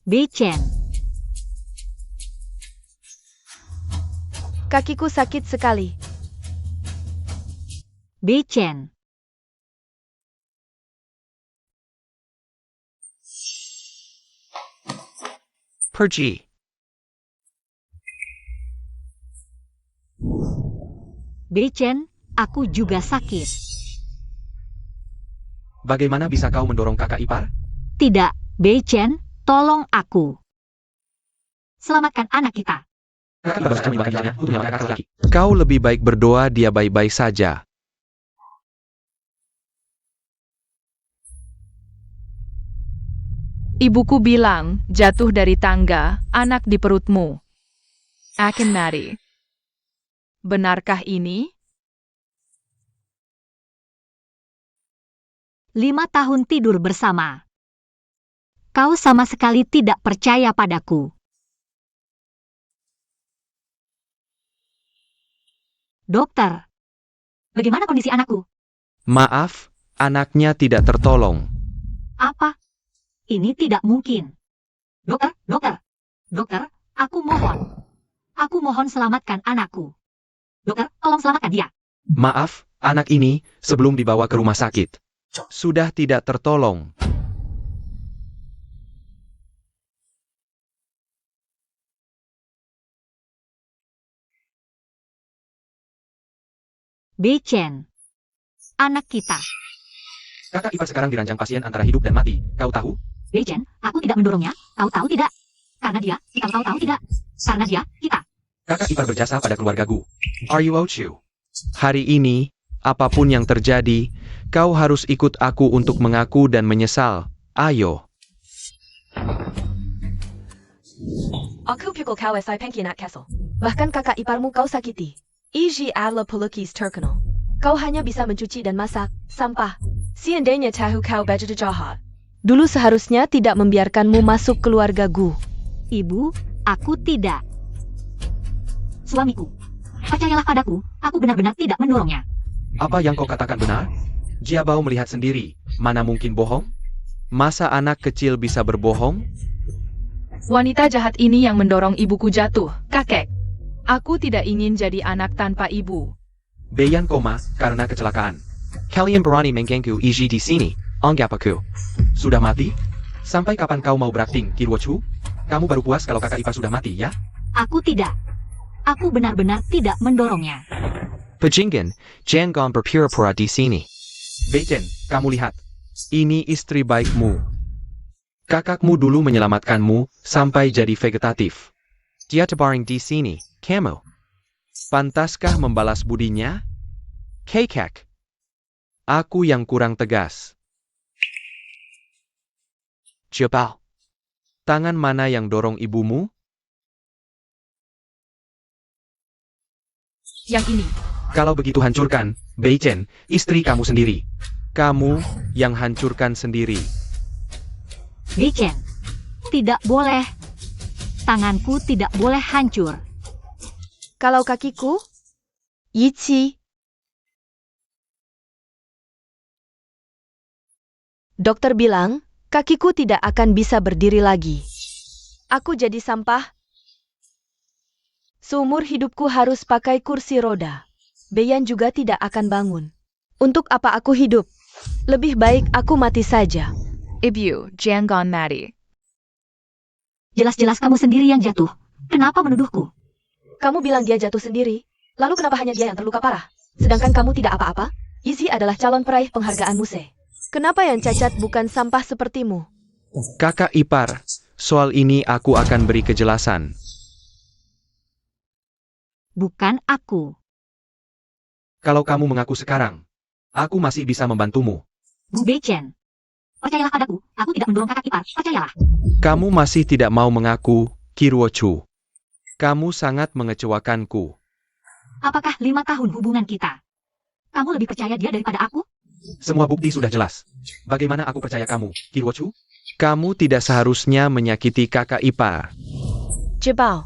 Beichen. Kakiku sakit sekali. Beichen. Pergi. Beichen, aku juga sakit. Bagaimana bisa kau mendorong kakak ipar? Tidak, Beichen, tolong aku. Selamatkan anak kita. Kakak ipar berusaha melibatkan jalannya untuk menyelamatkan kakak laki. Kau lebih baik berdoa dia baik-baik saja. Ibuku bilang, jatuh dari tangga, anak di perutmu. Akan mati. Benarkah ini? 5 tahun tidur bersama. Kau sama sekali tidak percaya padaku. Dokter, bagaimana kondisi anakku? Maaf, anaknya tidak tertolong. Apa? Ini tidak mungkin. Dokter, aku mohon. Aku mohon selamatkan anakku. Dokter, tolong selamatkan dia. Maaf, anak ini, sebelum dibawa ke rumah sakit, sudah tidak tertolong. Beichen. Anak kita. Kakak ipar sekarang dirancang pasien antara hidup dan mati. Kau tahu? Beichen, aku tidak mendorongnya. Kau tahu tidak? Karena dia, kita tahu tidak? Karena dia, kita. Kakak ipar berjasa pada keluargaku. Are you Ochu? Hari ini, apapun yang terjadi, kau harus ikut aku untuk mengaku dan menyesal. Ayo. Aku pukul kau si pengkhianat castle. Bahkan kakak iparmu kau sakiti. Iji adalah pelukis terkenal. Kau hanya bisa mencuci dan masak, sampah. Seandainya tahu kau begitu jahat. Dulu seharusnya tidak membiarkanmu masuk keluargaku. Ibu, aku tidak. Suamiku, percayalah padaku, aku benar-benar tidak mendorongnya. Apa yang kau katakan benar? Jiabao melihat sendiri. Mana mungkin bohong? Masa anak kecil bisa berbohong? Wanita jahat ini yang mendorong ibuku jatuh, kakek. Aku tidak ingin jadi anak tanpa ibu. Beyan koma karena kecelakaan. Kalian berani mengganggu Iji di sini. Anggap aku sudah mati? Sampai kapan kau mau berakting, Kirwochu? Kamu baru puas kalau kakak ipar sudah mati, ya? Aku tidak. Aku benar-benar tidak mendorongnya. Pejinggan, jangan berpura-pura di sini. Beichen, kamu lihat. Ini istri baikmu. Kakakmu dulu menyelamatkanmu sampai jadi vegetatif. Dia terbaring di sini, kamu. Pantaskah membalas budinya? Kekek. Aku yang kurang tegas. Jiabao. Tangan mana yang dorong ibumu? Yang ini. Kalau begitu hancurkan, Beichen, istri kamu sendiri. Kamu yang hancurkan sendiri. Beichen, tidak boleh. Tanganku tidak boleh hancur. Kalau kakiku? Yichi. Dokter bilang, kakiku tidak akan bisa berdiri lagi. Aku jadi sampah. Seumur hidupku harus pakai kursi roda. Beyan juga tidak akan bangun. Untuk apa aku hidup? Lebih baik aku mati saja. Ibu, jangan mati. Jelas-jelas kamu sendiri yang jatuh. Kenapa menuduhku? Kamu bilang dia jatuh sendiri. Lalu kenapa hanya dia yang terluka parah? Sedangkan kamu tidak apa-apa? Izzy adalah calon peraih penghargaan Muse. Kenapa yang cacat bukan sampah sepertimu? Kakak ipar, soal ini aku akan beri kejelasan. Bukan aku. Kalau kamu mengaku sekarang, aku masih bisa membantumu. Bu Beichen. Percayalah padaku, aku tidak mendorong kakak ipar, percayalah. Kamu masih tidak mau mengaku, Kirwochu. Kamu sangat mengecewakanku. Apakah 5 tahun hubungan kita? Kamu lebih percaya dia daripada aku? Semua bukti sudah jelas. Bagaimana aku percaya kamu, Kirwochu? Kamu tidak seharusnya menyakiti kakak ipar. Jiabao.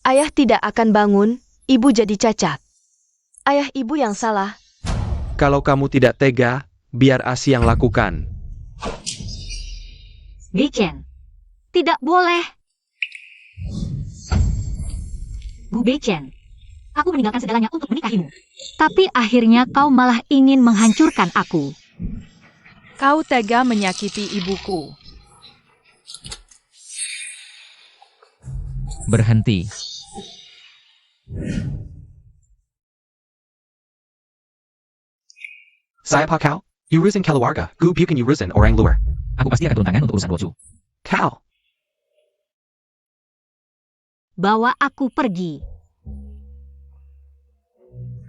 Ayah tidak akan bangun, ibu jadi cacat. Ayah ibu yang salah. Kalau kamu tidak tega, biar Asi yang lakukan. Beichen. Tidak boleh. Bu Beichen, aku meninggalkan segalanya untuk menikahimu. Tapi akhirnya kau malah ingin menghancurkan aku. Kau tega menyakiti ibuku. Berhenti. Siapa kau? Urusan keluarga, gu bukan urusan orang luar. Aku pasti akan turun tangan untuk urusan Ruochu. Kau. Bawa aku pergi.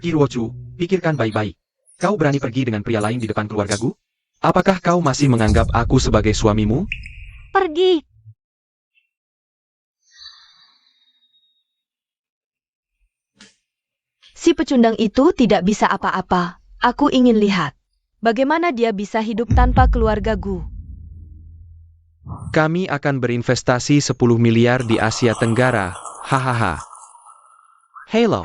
Hirochu, pikirkan baik-baik. Kau berani pergi dengan pria lain di depan keluargaku? Apakah kau masih menganggap aku sebagai suamimu? Pergi. Si pecundang itu tidak bisa apa-apa. Aku ingin lihat. Bagaimana dia bisa hidup tanpa keluarga Gu? Kami akan berinvestasi 10 miliar di Asia Tenggara. Hahaha. Halo.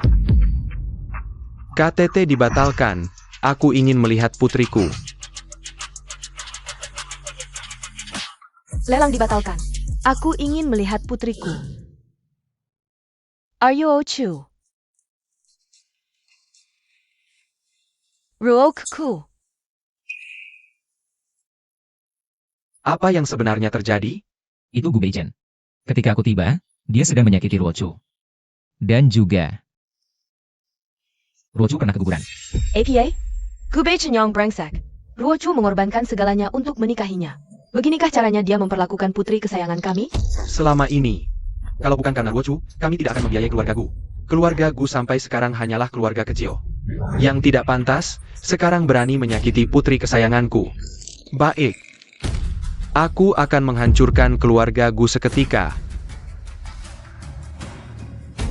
KTT dibatalkan. Aku ingin melihat putriku. Lelang dibatalkan. Aku ingin melihat putriku. Are you Ochu? Ruokku. Apa yang sebenarnya terjadi? Itu Gu Beichen. Ketika aku tiba, dia sedang menyakiti Ruochu. Dan juga Ruochu pernah keguguran. APA? Gu Beichen yang brengsek. Ruochu mengorbankan segalanya untuk menikahinya. Beginikah caranya dia memperlakukan putri kesayangan kami? Selama ini, kalau bukan karena Ruochu, kami tidak akan membiayai keluarga Gu. Keluarga Gu sampai sekarang hanyalah keluarga kecil. Yang tidak pantas, sekarang berani menyakiti putri kesayanganku. Baik. Aku akan menghancurkan keluarga Gu seketika.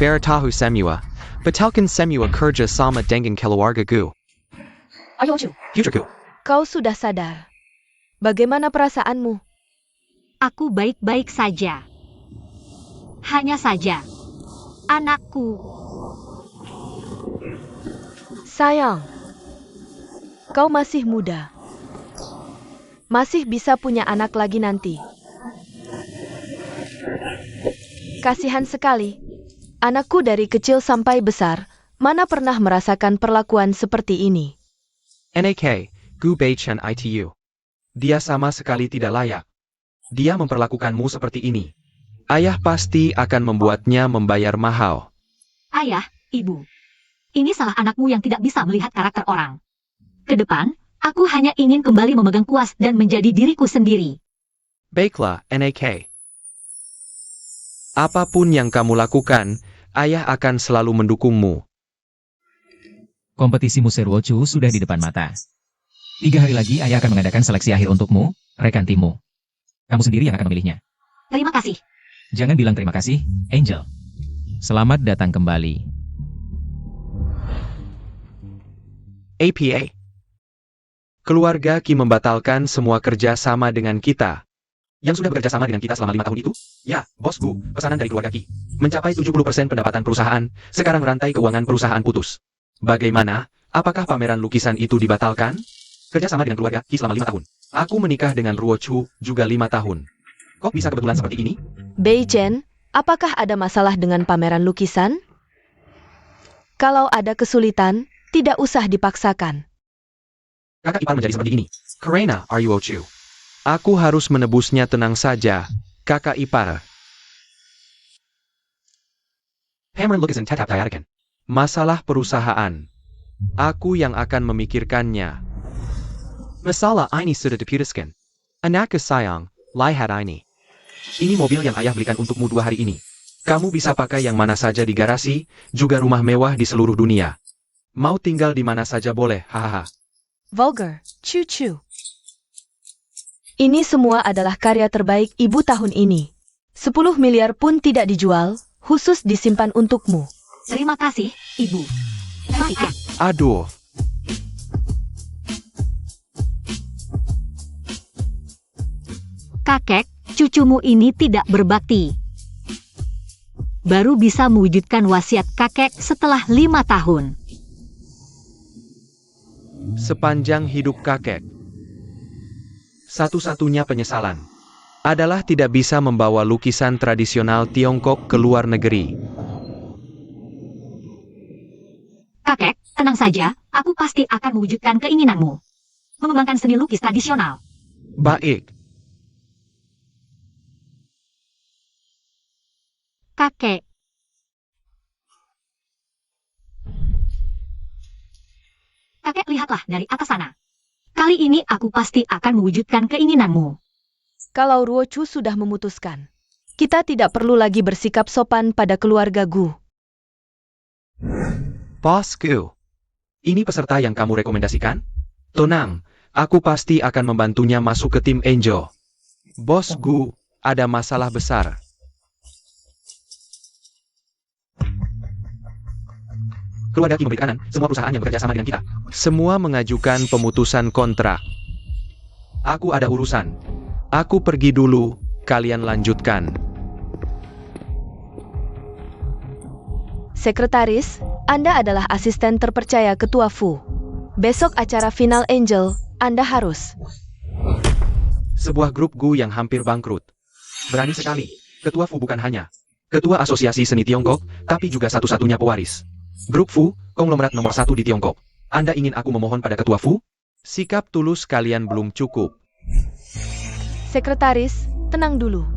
Bertahu semua. Batalkan semua kerja sama dengan keluarga Gu. Ayo Chu. Future Gu. Kau sudah sadar. Bagaimana perasaanmu? Aku baik-baik saja. Hanya saja, anakku. Sayang, kau masih muda. Masih bisa punya anak lagi nanti. Kasihan sekali. Anakku dari kecil sampai besar, mana pernah merasakan perlakuan seperti ini. NAK, Gu Beichen ITU. Dia sama sekali tidak layak. Dia memperlakukanmu seperti ini. Ayah pasti akan membuatnya membayar mahal. Ayah, ibu. Ini salah anakmu yang tidak bisa melihat karakter orang. Ke depan, aku hanya ingin kembali memegang kuas dan menjadi diriku sendiri. Baiklah, NAK. Apapun yang kamu lakukan, ayah akan selalu mendukungmu. Kompetisi Muser Ruochu sudah di depan mata. 3 hari lagi ayah akan mengadakan seleksi akhir untukmu, rekan timmu. Kamu sendiri yang akan memilihnya. Terima kasih. Jangan bilang terima kasih, Angel. Selamat datang kembali. APA. Keluarga Qi membatalkan semua kerja sama dengan kita. Yang sudah bekerja sama dengan kita selama 5 tahun itu? Ya, bosku, pesanan dari keluarga Qi. Mencapai 70% pendapatan perusahaan, sekarang rantai keuangan perusahaan putus. Bagaimana? Apakah pameran lukisan itu dibatalkan? Kerja sama dengan keluarga Qi selama 5 tahun. Aku menikah dengan Ruochu juga 5 tahun. Kok bisa kebetulan seperti ini? Beichen, apakah ada masalah dengan pameran lukisan? Kalau ada kesulitan, tidak usah dipaksakan. Kakak ipar menjadi seperti ini. Karena, are you Ruochu? Aku harus menebusnya, tenang saja, kakak ipar. Hammer lukisan tetap tayarkan. Masalah perusahaan. Aku yang akan memikirkannya. Masalah ini sudah diputuskan. Anak sayang, lihat ini. Ini mobil yang ayah belikan untukmu 2 hari ini. Kamu bisa pakai yang mana saja di garasi, juga rumah mewah di seluruh dunia. Mau tinggal di mana saja boleh, hahaha. Vulgar, cu-cu. Ini semua adalah karya terbaik ibu tahun ini. 10 miliar pun tidak dijual, khusus disimpan untukmu. Terima kasih, ibu. Maafkan. Aduh. Kakek, cucumu ini tidak berbakti. Baru bisa mewujudkan wasiat kakek setelah 5 tahun. Sepanjang hidup kakek. Satu-satunya penyesalan. adalah tidak bisa membawa lukisan tradisional Tiongkok ke luar negeri. Kakek, tenang saja, aku pasti akan mewujudkan keinginanmu. Mengembangkan seni lukis tradisional. Baik, Kakek. Kakek, lihatlah dari atas sana. Kali ini aku pasti akan mewujudkan keinginanmu. Kalau Ruochu sudah memutuskan, kita tidak perlu lagi bersikap sopan pada keluarga Gu. bosku. Ini peserta yang kamu rekomendasikan? Tenang, aku pasti akan membantunya masuk ke tim Angel. Bosku, ada masalah besar. Keluarga Qi memberi kanan semua perusahaan yang bekerja sama dengan kita. Semua mengajukan pemutusan kontrak. Aku ada urusan. Aku pergi dulu, kalian lanjutkan. Sekretaris, Anda adalah asisten terpercaya Ketua Fu. Besok acara final Angel, Anda harus. Sebuah grup Gu yang hampir bangkrut. Berani sekali. Ketua Fu bukan hanya Ketua Asosiasi Seni Tiongkok, tapi juga satu-satunya pewaris. Grup Fu, konglomerat nomor 1 di Tiongkok. Anda ingin aku memohon pada Ketua Fu? Sikap tulus kalian belum cukup. Sekretaris, tenang dulu.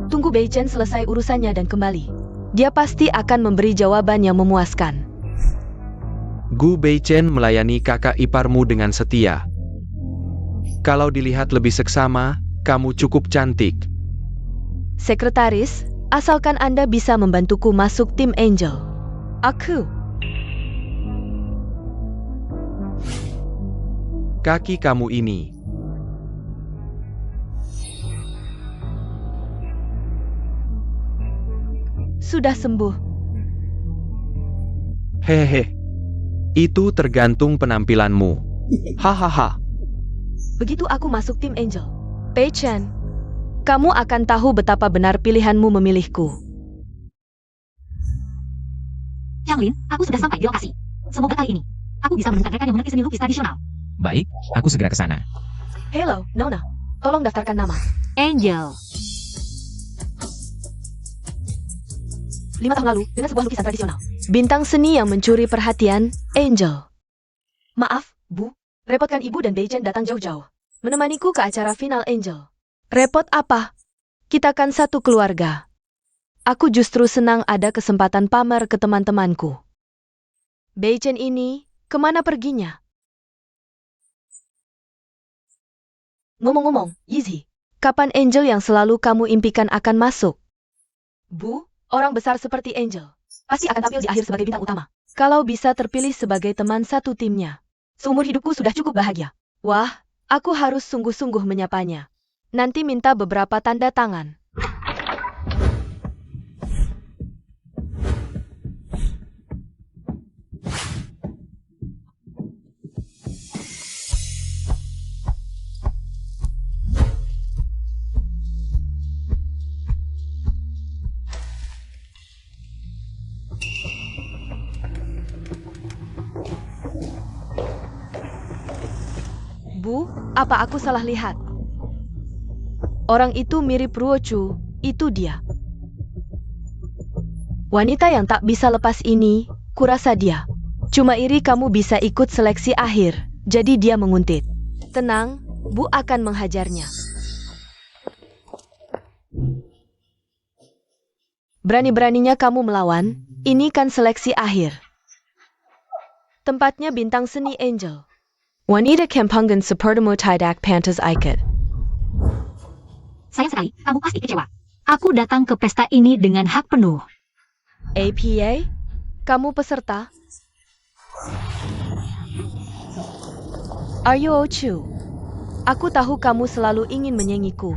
Tunggu Bei Chen selesai urusannya dan kembali. Dia pasti akan memberi jawaban yang memuaskan. Gu Beichen melayani kakak iparmu dengan setia. Kalau dilihat lebih seksama, kamu cukup cantik. Sekretaris, asalkan Anda bisa membantuku masuk tim Angel. Aku. Kaki kamu ini. Sudah sembuh. Hehehe. Itu tergantung penampilanmu. Hahaha. Begitu aku masuk tim Angel, Bei Chen, kamu akan tahu betapa benar pilihanmu memilihku. Yang Lin, aku sudah sampai di lokasi. Semoga kali ini, aku bisa menemukan rekan yang mengerti seni lukis tradisional. Baik, aku segera ke sana. Hello, Nona. Tolong daftarkan nama. Angel. 5 tahun lalu, dengan sebuah lukisan tradisional. Bintang seni yang mencuri perhatian, Angel. Maaf, Bu. Repotkan Ibu dan Bei Chen datang jauh-jauh. Menemaniku ke acara final Angel. Repot apa? Kita kan satu keluarga. Aku justru senang ada kesempatan pamer ke teman-temanku. Bei Chen ini, kemana perginya? Ngomong-ngomong, Yizi. Kapan Angel yang selalu kamu impikan akan masuk? Bu, orang besar seperti Angel pasti akan tampil di akhir sebagai bintang utama. Kalau bisa terpilih sebagai teman satu timnya. Seumur hidupku sudah cukup bahagia. Wah, aku harus sungguh-sungguh menyapanya. Nanti minta beberapa tanda tangan. Bu, apa aku salah lihat? Orang itu mirip Ruochu, itu dia. Wanita yang tak bisa lepas ini, kurasa dia. Cuma iri kamu bisa ikut seleksi akhir, jadi dia menguntit. Tenang, Bu akan menghajarnya. Berani-beraninya kamu melawan, ini kan seleksi akhir. Tempatnya bintang seni Angel. Wanita Kempungan sepertimu tidak pantas ikut. Sayang sekali, kamu pasti kecewa. Aku datang ke pesta ini dengan hak penuh. APA? Kamu peserta? Are you Ochu? Aku tahu kamu selalu ingin menyanyiku.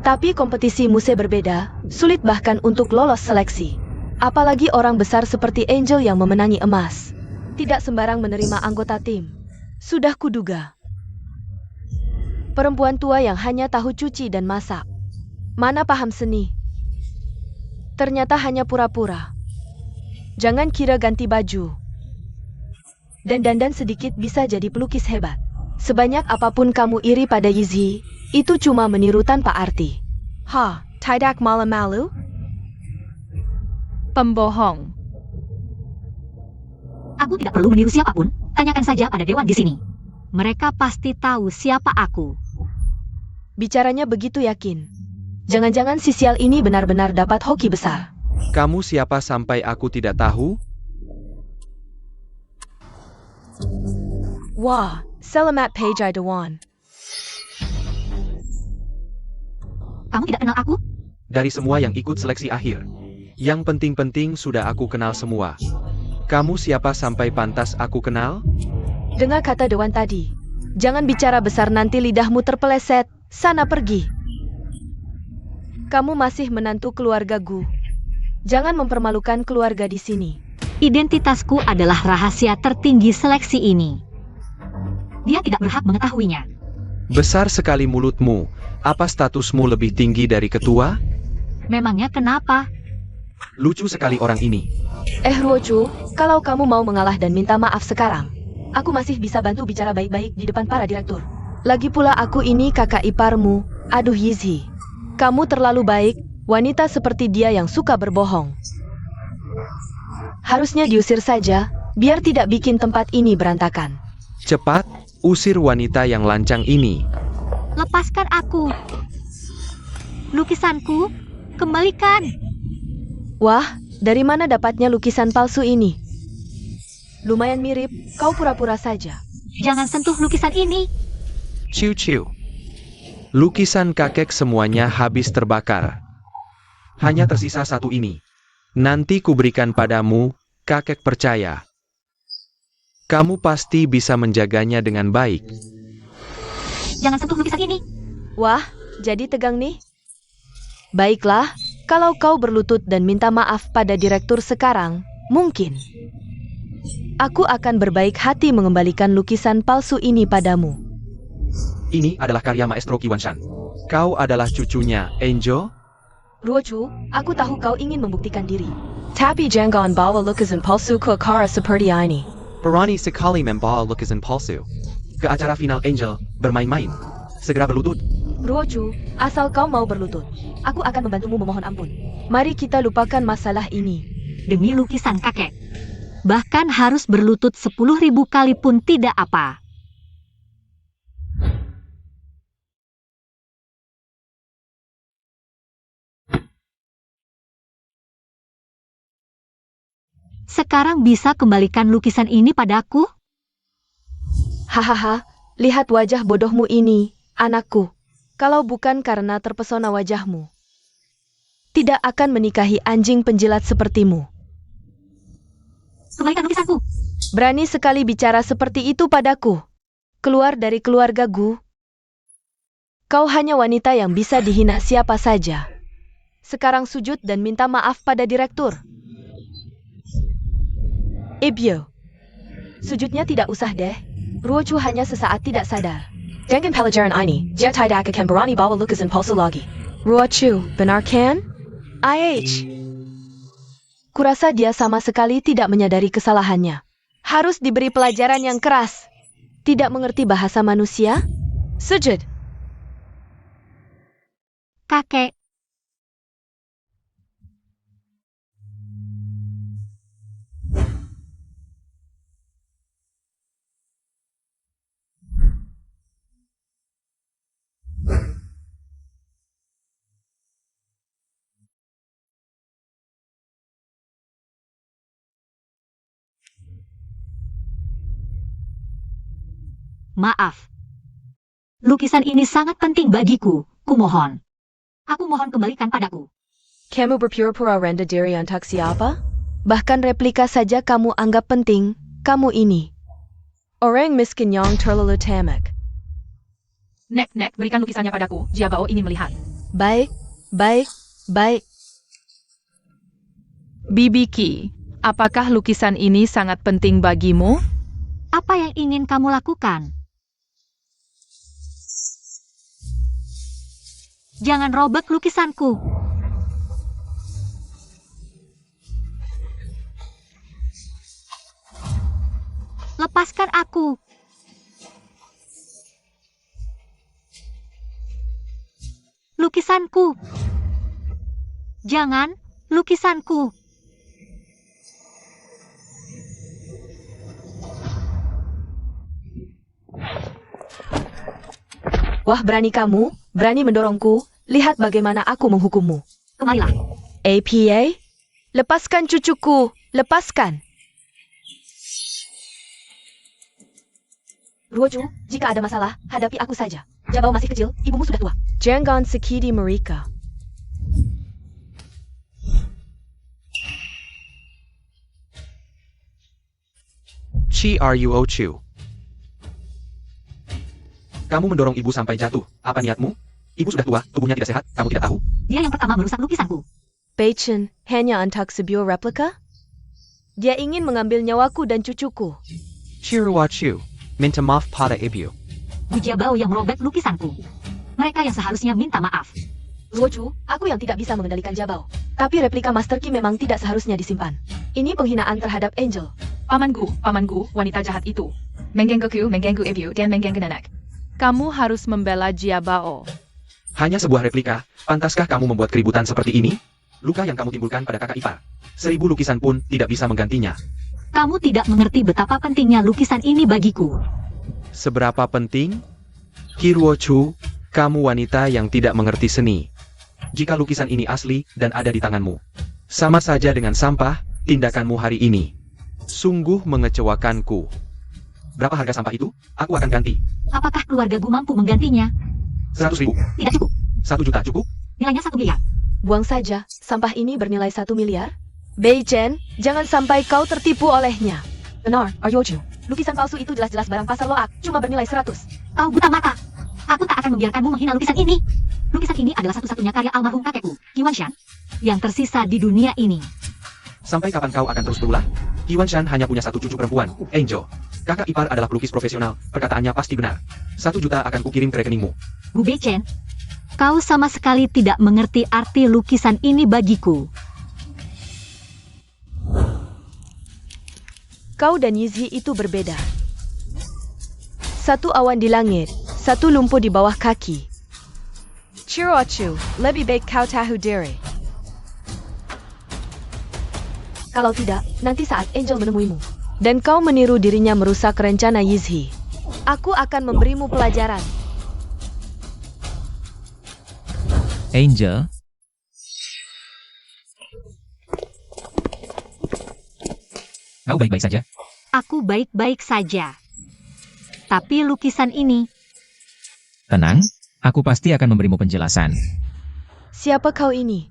Tapi kompetisi musik berbeda, sulit bahkan untuk lolos seleksi. Apalagi orang besar seperti Angel yang memenangi emas. Tidak sembarang menerima anggota tim. Sudah kuduga. Perempuan tua yang hanya tahu cuci dan masak. Mana paham seni? Ternyata hanya pura-pura. Jangan kira ganti baju dan dandan sedikit bisa jadi pelukis hebat. Sebanyak apapun kamu iri pada Yizi, Itu cuma meniru tanpa arti. Tidak malu-malu? Pembohong. Aku tidak perlu meniru siapapun. Tanyakan saja pada dewan di sini. Mereka pasti tahu siapa aku. Bicaranya begitu yakin. Jangan-jangan si sial ini benar-benar dapat hoki besar. Kamu siapa sampai aku tidak tahu? Wah, selamat Pejai Dewan. Kamu tidak kenal aku? Dari semua yang ikut seleksi akhir. Yang penting-penting sudah aku kenal semua. Kamu siapa sampai pantas aku kenal? Dengar kata Dewan tadi. Jangan bicara besar nanti lidahmu terpeleset. Sana pergi. Kamu masih menantu keluarga Gu. Jangan mempermalukan keluarga di sini. Identitasku adalah rahasia tertinggi seleksi ini. Dia tidak berhak mengetahuinya. Besar sekali mulutmu. Apa statusmu lebih tinggi dari ketua? Memangnya kenapa? Lucu sekali orang ini. Ruochu, kalau kamu mau mengalah dan minta maaf sekarang, aku masih bisa bantu bicara baik-baik di depan para direktur. Lagi pula aku ini kakak iparmu. Aduh Yizhi, kamu terlalu baik. Wanita seperti dia yang suka berbohong. Harusnya diusir saja, biar tidak bikin tempat ini berantakan. Cepat, usir wanita yang lancang ini. Lepaskan aku. Lukisanku, kembalikan. Wah, dari mana dapatnya lukisan palsu ini? Lumayan mirip, kau pura-pura saja. Jangan sentuh lukisan ini. Ciu-ciu. Lukisan kakek semuanya habis terbakar. Hanya tersisa satu ini. Nanti kuberikan padamu, kakek percaya. Kamu pasti bisa menjaganya dengan baik. Jangan sentuh lukisan ini. Wah, jadi tegang nih. Baiklah, kalau kau berlutut dan minta maaf pada direktur sekarang, mungkin aku akan berbaik hati mengembalikan lukisan palsu ini padamu. Ini adalah karya Maestro Qiwanshan. Kau adalah cucunya, Angel? Ruochu, aku tahu kau ingin membuktikan diri. Tapi jangan bawa lukisan palsu ke acara seperti ini. Berani sekali membawa lukisan palsu. Ke acara final Angel, bermain-main. Segera berlutut. Ruochu, asal kau mau berlutut, aku akan membantumu memohon ampun. Mari kita lupakan masalah ini. Demi lukisan kakek. Bahkan harus berlutut 10.000 kali pun tidak apa. Sekarang bisa kembalikan lukisan ini padaku? Hahaha, lihat wajah bodohmu ini, anakku. Kalau bukan karena terpesona wajahmu, tidak akan menikahi anjing penjilat sepertimu. Kembalikan lukisanku. Berani sekali bicara seperti itu padaku. Keluar dari keluarga Gu. Kau hanya wanita yang bisa dihina siapa saja. Sekarang sujud dan minta maaf pada direktur. Ibyo. Sujudnya tidak usah deh. Ruochu hanya sesaat tidak sadar. Dengan pelajaran ini, dia tidak akan berani bawa lukisan palsu lagi. Ruochu, benar kan? IH. Kurasa dia sama sekali tidak menyadari kesalahannya. Harus diberi pelajaran yang keras. Tidak mengerti bahasa manusia? Sujud. Kakek. Maaf. Lukisan ini sangat penting bagiku, kumohon. Aku mohon kembalikan padaku. Kamu berpura-pura rendah diri untuk siapa? Bahkan replika saja kamu anggap penting, kamu ini. Orang miskin yang terlalu tamak. Nek, berikan lukisannya padaku. Jiabao ingin melihat. Baik. Bibiki, apakah lukisan ini sangat penting bagimu? Apa yang ingin kamu lakukan? Jangan robek lukisanku. Lepaskan aku. lukisanku. Jangan, lukisanku. Wah, berani kamu, berani mendorongku. Lihat bagaimana aku menghukummu. Kemarilah. APA? Lepaskan cucuku, lepaskan. Ruoju, jika ada masalah, hadapi aku saja. Jabao masih kecil, ibumu sudah tua. Jangan sakiti mereka. Chiruochu. Kamu mendorong ibu sampai jatuh. Apa niatmu? Ibu sudah tua, tubuhnya tidak sehat, kamu tidak tahu? Dia yang pertama merusak lukisanku. Beichen hanya untuk sebuah replika? Dia ingin mengambil nyawaku dan cucuku. Chiruochu. Minta maaf pada ibu. Bu Jiabao yang merobek lukisanku. Mereka yang seharusnya minta maaf. Ruoju, aku yang tidak bisa mengendalikan Jabao. Tapi replika Master Ki memang tidak seharusnya disimpan. Ini penghinaan terhadap Angel. Pamanku, wanita jahat itu. Menggangguku, mengganggu ibu, dan mengganggu nenek. Kamu harus membela Jiabao. Hanya sebuah replika, pantaskah kamu membuat keributan seperti ini? Luka yang kamu timbulkan pada kakak ipar. 1000 lukisan pun tidak bisa menggantinya. Kamu tidak mengerti betapa pentingnya lukisan ini bagiku. Seberapa penting? Kiruochu, kamu wanita yang tidak mengerti seni. Jika lukisan ini asli dan ada di tanganmu, sama saja dengan sampah, tindakanmu hari ini. Sungguh mengecewakanku. Berapa harga sampah itu? Aku akan ganti. Apakah keluargaku mampu menggantinya? 100.000. Tidak cukup. 1 juta cukup? Nilainya 1 miliar. Buang saja, sampah ini bernilai 1 miliar. Beichen, jangan sampai kau tertipu olehnya. Benar, Ruoju. Lukisan palsu itu jelas-jelas barang pasar loak, cuma bernilai 100. Kau buta mata. Aku tak akan membiarkanmu menghina lukisan ini. Lukisan ini adalah satu-satunya karya almarhum kakekku, Qi Wanshan, yang tersisa di dunia ini. Sampai kapan kau akan terus berulah? Qi Wanshan hanya punya 1 cucu perempuan, Angel. Kakak ipar adalah pelukis profesional, perkataannya pasti benar. 1 juta akan kukirim ke rekeningmu. Bu Beichen, kau sama sekali tidak mengerti arti lukisan ini bagiku. Kau dan Yizhi itu berbeda. Satu awan di langit, satu lumpuh di bawah kaki. Chiruochu, lebih baik kau tahu diri. Kalau tidak, nanti saat Angel menemuimu. Dan kau meniru dirinya merusak rencana Yizhi. Aku akan memberimu pelajaran. Angel, kau baik-baik saja? Aku baik-baik saja. Tapi lukisan ini, Tenang, aku pasti akan memberimu penjelasan. Siapa kau ini?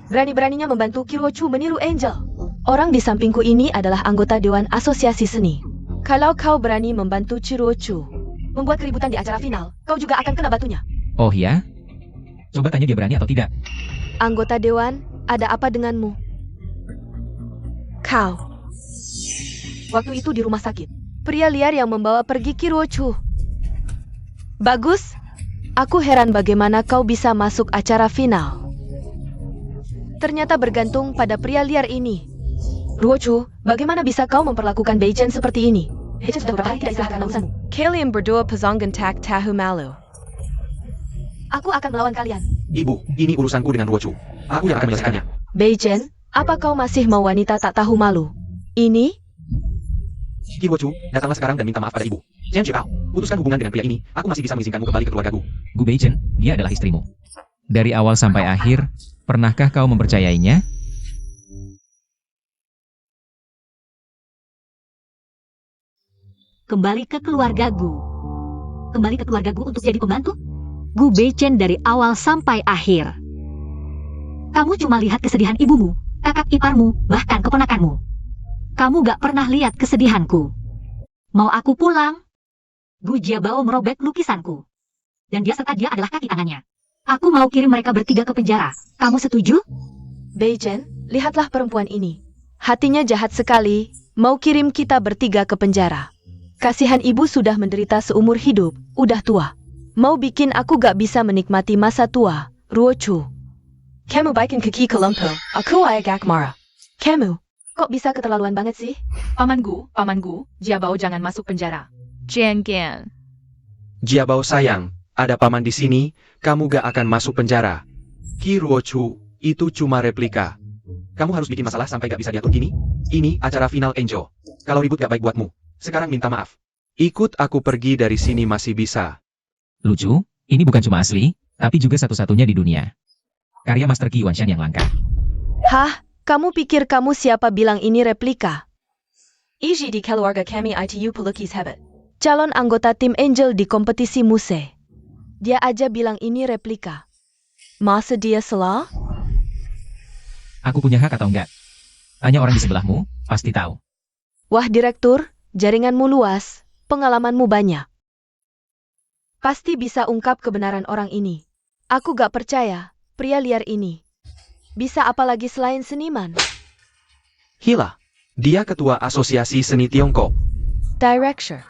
Berani-beraninya membantu Kiruochu meniru Angel. Orang di sampingku ini adalah anggota Dewan Asosiasi Seni. Kalau kau berani membantu Chiruochu Membuat keributan di acara final, kau juga akan kena batunya. Oh ya? Coba tanya dia berani atau tidak. anggota Dewan, ada apa denganmu? Kau, Waktu itu di rumah sakit. pria liar yang membawa pergi Kiruochu. Bagus. Aku heran bagaimana kau bisa masuk acara final. Ternyata bergantung pada pria liar ini. Ruochu, bagaimana bisa kau memperlakukan Beichen seperti ini? Beichen sudah beberapa hari tidak istirahat karena urusanmu. Kalian berdua pezonggan tak tahu malu. Aku akan melawan kalian. Ibu, ini urusanku dengan Ruochu. Aku yang akan menyelesaikannya. Beichen, apa kau masih mau wanita tak tahu malu? Ini? Qi Ruochu, datanglah sekarang dan minta maaf pada ibu. Chen Jiao, putuskan hubungan dengan pria ini. Aku masih bisa mengizinkanmu kembali ke keluargaku. Gu Beichen, dia adalah istrimu. Dari awal sampai akhir, pernahkah kau mempercayainya? kembali ke keluargaku. Kembali ke keluargaku untuk jadi pembantu? Gu Beichen dari awal sampai akhir. Kamu cuma lihat kesedihan ibumu, kakak iparmu, bahkan keponakanmu. Kamu gak pernah lihat kesedihanku. Mau aku pulang? Gu Jiabao merobek lukisanku. Dan dia serta dia adalah kaki tangannya. Aku mau kirim mereka bertiga ke penjara. Kamu setuju? Beichen, lihatlah perempuan ini. Hatinya jahat sekali, mau kirim kita bertiga ke penjara. Kasihan ibu sudah menderita seumur hidup, udah tua. Mau bikin aku gak bisa menikmati masa tua, Ruochu. Kamu baikin kaki ke lempo. Aku agak marah. Kamu, Kok bisa keterlaluan banget sih? Pamanku, Jiabao jangan masuk penjara. Jian Gan. Jiabao sayang, ada paman di sini, kamu gak akan masuk penjara. Ki Ruochu, itu cuma replika. Kamu harus bikin masalah sampai gak bisa diatur gini? Ini acara final Angel. Kalau ribut gak baik buatmu. Sekarang minta maaf. Ikut aku pergi dari sini masih bisa. Lucu, ini bukan cuma asli, tapi juga satu-satunya di dunia. Karya Master Qi Yuanshan yang langka. Hah? Kamu pikir kamu siapa bilang ini replika? Iji di keluarga kami itu pelukis hebat. Calon anggota tim Angel di kompetisi Muse. Dia aja bilang ini replika. Masa dia salah? Aku punya hak atau enggak? Tanya orang di sebelahmu, pasti tahu. Wah direktur, jaringanmu luas, pengalamanmu banyak. Pasti bisa ungkap kebenaran orang ini. Aku gak percaya, pria liar ini. Bisa apa lagi selain seniman? Hila, dia ketua asosiasi seni Tiongkok. Director.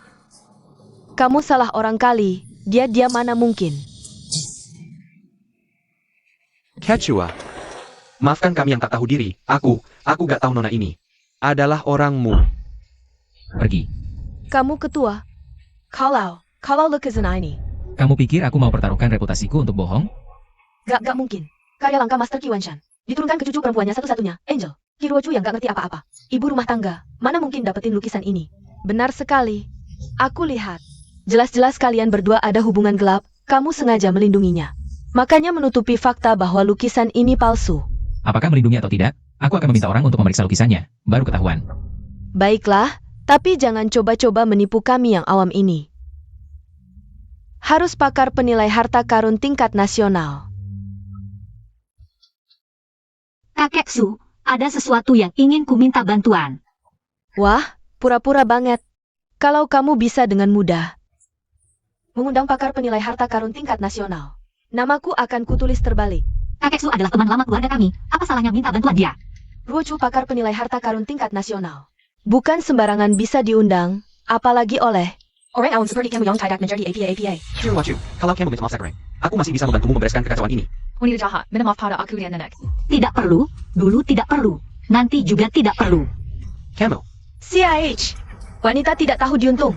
Kamu salah orang kali, dia mana mungkin. Ketua. Maafkan kami yang tak tahu diri, aku gak tahu nona ini. Adalah orangmu. Pergi. Kamu ketua. Kalau lukisan ini. Kamu pikir aku mau pertaruhkan reputasiku untuk bohong? Gak mungkin. Karya langka Master Qi Yuanshan. Diturunkan ke cucu perempuannya satu-satunya, Angel. Ki Ruochu yang gak ngerti apa-apa. Ibu rumah tangga, mana mungkin dapetin lukisan ini? Benar sekali. Aku lihat. Jelas-jelas kalian berdua ada hubungan gelap, kamu sengaja melindunginya. Makanya menutupi fakta bahwa lukisan ini palsu. Apakah melindungi atau tidak? Aku akan meminta orang untuk memeriksa lukisannya, baru ketahuan. Baiklah, tapi jangan coba-coba menipu kami yang awam ini. Harus pakar penilai harta karun tingkat nasional. Kakek Su, ada sesuatu yang ingin ku minta bantuan. Wah, pura-pura banget. Kalau kamu bisa dengan mudah. Mengundang pakar penilai harta karun tingkat nasional. Namaku akan kutulis terbalik. Kakek Su adalah teman lama keluarga kami. Apa salahnya minta bantuan dia? Ruochu pakar penilai harta karun tingkat nasional. Bukan sembarangan bisa diundang, apalagi oleh. Orang awam seperti kamu yang tidak menjadi APA. Ki Ruochu, kalau kamu minta maaf sekarang, aku masih bisa membantumu membereskan kekacauan ini. Wanita jahat, minta maaf pada aku dan nenek. Tidak perlu, dulu tidak perlu, nanti juga tidak perlu. Kamu, CIH, wanita tidak tahu diuntung.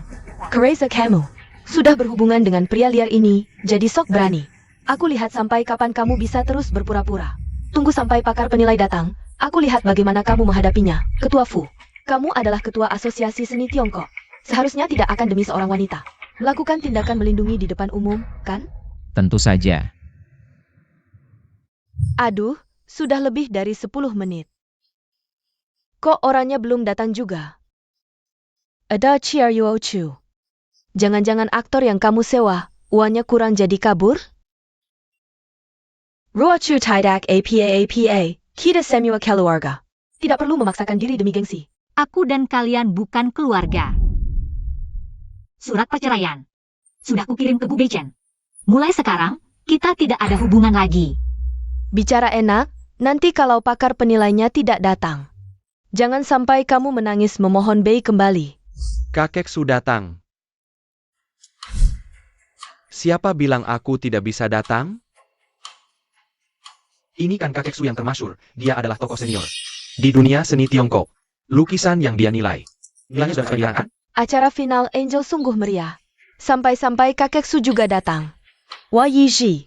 Kereza kamu, sudah berhubungan dengan pria liar ini, jadi sok berani. Aku lihat sampai kapan kamu bisa terus berpura-pura. Tunggu sampai pakar penilai datang, aku lihat bagaimana kamu menghadapinya. Ketua Fu, kamu adalah ketua asosiasi seni Tiongkok. Seharusnya tidak akan demi seorang wanita melakukan tindakan melindungi di depan umum, kan? Tentu saja. Aduh, sudah lebih dari 10 menit. Kok orangnya belum datang juga? Ada Chiaryuochu. Jangan-jangan aktor yang kamu sewa, uangnya kurang jadi kabur? Ruochu tidak APA. Kita semua keluarga. Tidak perlu memaksakan diri demi gengsi. Aku dan kalian bukan keluarga. Surat perceraian. Sudah kukirim ke Bu Beichen. Mulai sekarang, kita tidak ada hubungan lagi. Bicara enak, nanti kalau pakar penilainya tidak datang. Jangan sampai kamu menangis memohon Bei kembali. kakek Su datang. Siapa bilang aku tidak bisa datang? Ini kan kakek Su yang termasyur, dia adalah tokoh senior. Di dunia seni Tiongkok, lukisan yang dia nilai. Nilainya sudah terlihat kan? Acara final Angel sungguh meriah. Sampai-sampai kakek Su juga datang. Wah Yiji,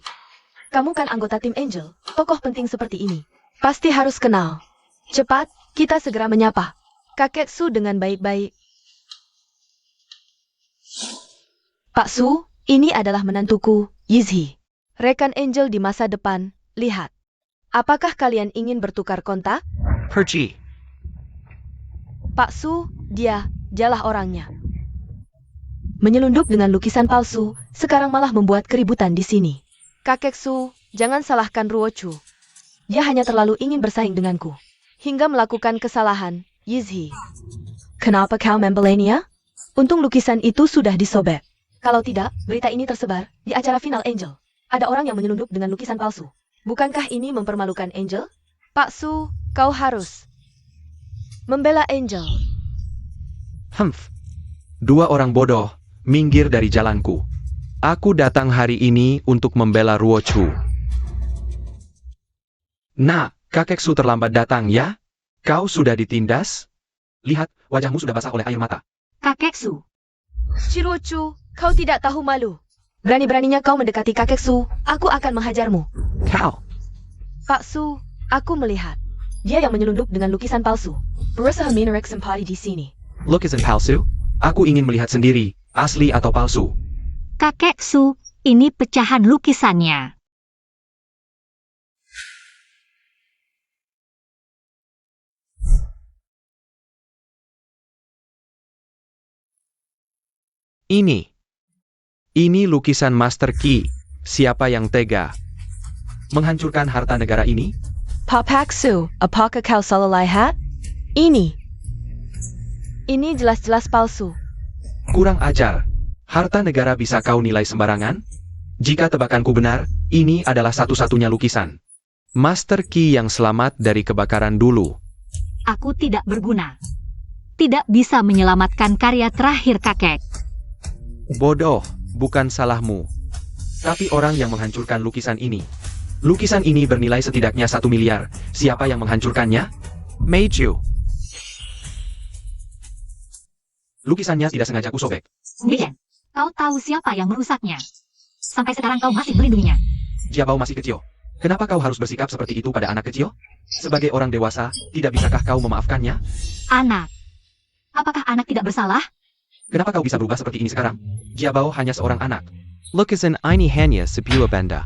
Kamu kan anggota tim Angel, tokoh penting seperti ini. pasti harus kenal. Cepat, kita segera menyapa kakek Su dengan baik-baik. Pak Su, ini adalah menantuku, Yizhi. Rekan Angel di masa depan, lihat. Apakah kalian ingin bertukar kontak? Perci. Pak Su, dialah orangnya. Menyelundup dengan lukisan palsu, sekarang malah membuat keributan di sini. Kakek Su, jangan salahkan Ruochu. Dia hanya terlalu ingin bersaing denganku. Hingga melakukan kesalahan, Yizhi. Kenapa kau membelainya? Untung lukisan itu sudah disobek. Kalau tidak, berita ini tersebar di acara final Angel. Ada orang yang menyelundup dengan lukisan palsu. Bukankah ini mempermalukan Angel? Pak Su, kau harus membela Angel. Dua orang bodoh, minggir dari jalanku. Aku datang hari ini untuk membela Ruochu. Nah, kakek Su terlambat datang ya? Kau sudah ditindas? Lihat, wajahmu sudah basah oleh air mata. Kakek Su, Ruochu, kau tidak tahu malu. Berani-beraninya kau mendekati kakek Su, aku akan menghajarmu. Kau. Pak Su, aku melihat. Dia yang menyelundup dengan lukisan palsu. Berusaha menarik simpati di sini. Lukisan palsu? Aku ingin melihat sendiri, asli atau palsu. Kakek Su, ini pecahan lukisannya. Ini lukisan Master Key. Siapa yang tega menghancurkan harta negara ini? Pak Su, apakah kau salah lihat? Ini jelas-jelas palsu. Kurang ajar. Harta negara bisa kau nilai sembarangan? Jika tebakanku benar, ini adalah satu-satunya lukisan Master Key yang selamat dari kebakaran dulu. Aku tidak berguna. Tidak bisa menyelamatkan karya terakhir kakek. Bodoh, bukan salahmu. Tapi orang yang menghancurkan lukisan ini. Lukisan ini bernilai setidaknya 1 miliar. Siapa yang menghancurkannya? Meiju. Lukisannya tidak sengaja kusobek. Bijen, kau tahu siapa yang merusaknya. Sampai sekarang kau masih melindunginya. Jiabao masih kecil. Kenapa kau harus bersikap seperti itu pada anak kecil? Sebagai orang dewasa, tidak bisakah kau memaafkannya? Anak. Apakah anak tidak bersalah? Kenapa kau bisa berubah seperti ini sekarang? Jiabao hanya seorang anak. Lukisan ini hanya sebuah benda.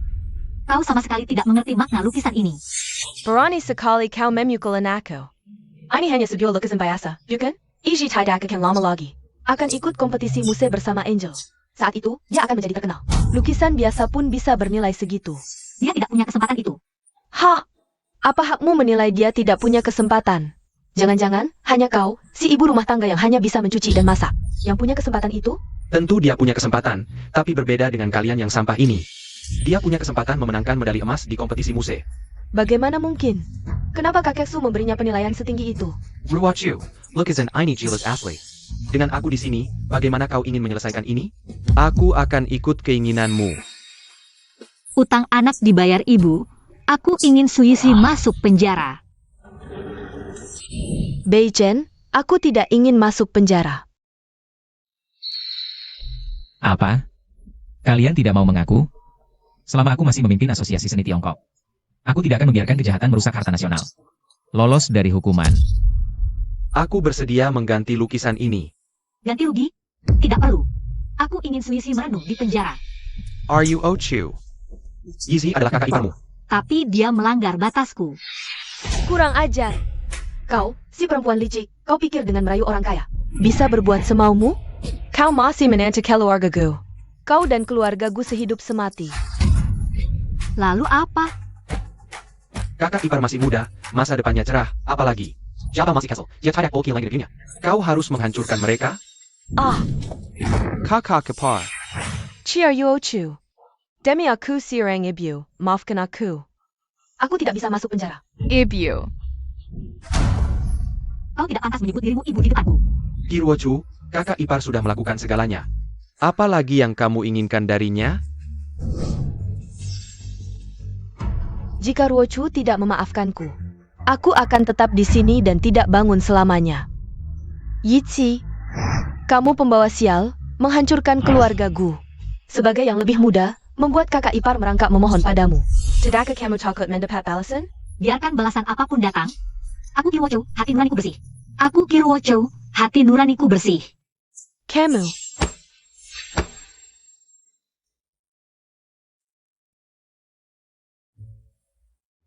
Kau sama sekali tidak mengerti makna lukisan ini. Berani sekali kau memukulkan aku. Ini hanya sebuah lukisan biasa, bukan? Iji tidak akan lama lagi. Akan ikut kompetisi musik bersama Angel. Saat itu, dia akan menjadi terkenal. Lukisan biasa pun bisa bernilai segitu. Dia tidak punya kesempatan itu. Hah? Apa hakmu menilai dia tidak punya kesempatan? Jangan-jangan, hanya kau, si ibu rumah tangga yang hanya bisa mencuci dan masak, yang punya kesempatan itu? Tentu dia punya kesempatan, tapi berbeda dengan kalian yang sampah ini. Dia punya kesempatan memenangkan medali emas di kompetisi musik. Bagaimana mungkin? Kenapa kakek Su memberinya penilaian setinggi itu? Ruwachu, lukisan ini jelas asli. Dengan aku di sini, bagaimana kau ingin menyelesaikan ini? Aku akan ikut keinginanmu. Utang anak dibayar ibu. Aku ingin Suisi masuk penjara. Beijen, aku tidak ingin masuk penjara. Apa? Kalian tidak mau mengaku? Selama aku masih memimpin Asosiasi Seni Tiongkok, aku tidak akan membiarkan kejahatan merusak harta nasional. Lolos dari hukuman. Aku bersedia mengganti lukisan ini. Ganti rugi? Tidak perlu. Aku ingin Suisi merenung di penjara. Are you Ochu? Yizi adalah kakak iparmu. Tapi dia melanggar batasku. Kurang ajar. Kau, si perempuan licik, kau pikir dengan merayu orang kaya bisa berbuat semaumu? Kau masih menantu keluargaku. Kau dan keluargaku sehidup semati. Lalu apa? Kakak ipar masih muda, masa depannya cerah, apalagi. Siapa masih kasar? Dia tidak boleh lagi dirinya. Kau harus menghancurkan mereka? Ah, Kakak ipar. Cheer you Ochu. Demi aku si orang ibu, maafkan aku. Aku tidak bisa masuk penjara. Ibu. Kau tidak pantas menyebut dirimu ibu di depanku. Kiruochu, kakak ipar sudah melakukan segalanya. Apa lagi yang kamu inginkan darinya? Jika Ruochu tidak memaafkanku, aku akan tetap di sini dan tidak bangun selamanya. Yichi, kamu pembawa sial, menghancurkan keluargaku. Sebagai yang lebih muda, membuat kakak ipar merangkak memohon padamu. Tidakkah kamu takut mendapat balasan? Biarkan balasan apapun datang. Aku Kiruocho, hati nuraniku bersih. Aku Kiruocho, hati nuraniku bersih. Kamu.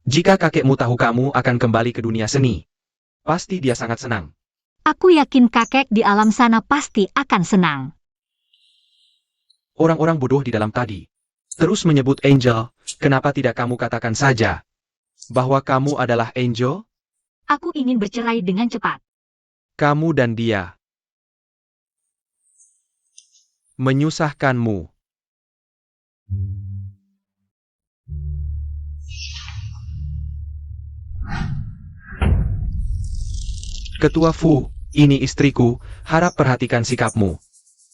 Jika kakekmu tahu kamu akan kembali ke dunia seni, pasti dia sangat senang. Aku yakin kakek di alam sana pasti akan senang. Orang-orang bodoh di dalam tadi terus menyebut Angel. Kenapa tidak kamu katakan saja bahwa kamu adalah Angel? Aku ingin bercerai dengan cepat. Kamu dan dia menyusahkanmu. Ketua Fu, ini istriku, harap perhatikan sikapmu.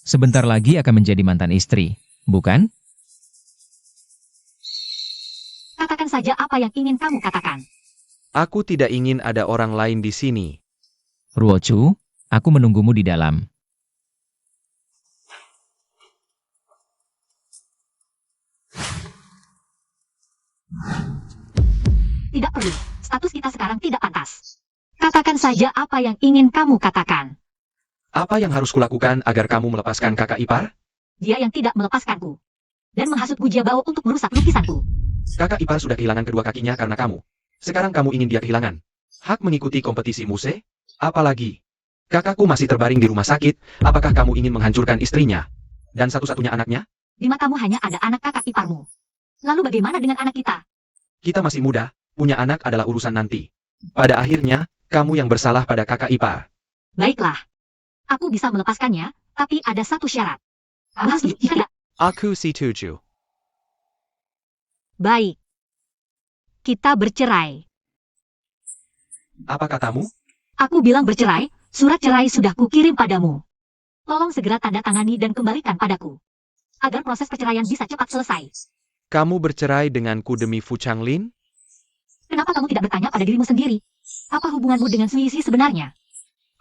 Sebentar lagi akan menjadi mantan istri, bukan? Katakan saja apa yang ingin kamu katakan. Aku tidak ingin ada orang lain di sini. Ruochu, aku menunggumu di dalam. Tidak perlu. Status kita sekarang tidak pantas. Katakan saja apa yang ingin kamu katakan. Apa yang harus kulakukan agar kamu melepaskan kakak ipar? Dia yang tidak melepaskanku. Dan menghasut Gu Jiabao untuk merusak lukisanku. Kakak ipar sudah kehilangan kedua kakinya karena kamu. Sekarang kamu ingin dia kehilangan hak mengikuti kompetisi muse? Apalagi, kakakku masih terbaring di rumah sakit, apakah kamu ingin menghancurkan istrinya? Dan satu-satunya anaknya? Di matamu hanya ada anak kakak iparmu. Lalu bagaimana dengan anak kita? Kita masih muda, punya anak adalah urusan nanti. Pada akhirnya, kamu yang bersalah pada kakak ipar. Baiklah. Aku bisa melepaskannya, tapi ada satu syarat. Kamu harus setuju, jika tidak. Aku setuju. Baik. Kita bercerai. Apa katamu? Aku bilang bercerai, surat cerai sudah kukirim padamu. Tolong segera tanda tangani dan kembalikan padaku. Agar proses perceraian bisa cepat selesai. Kamu bercerai denganku demi Fu Changlin? Kenapa kamu tidak bertanya pada dirimu sendiri? Apa hubunganmu dengan Suisi sebenarnya?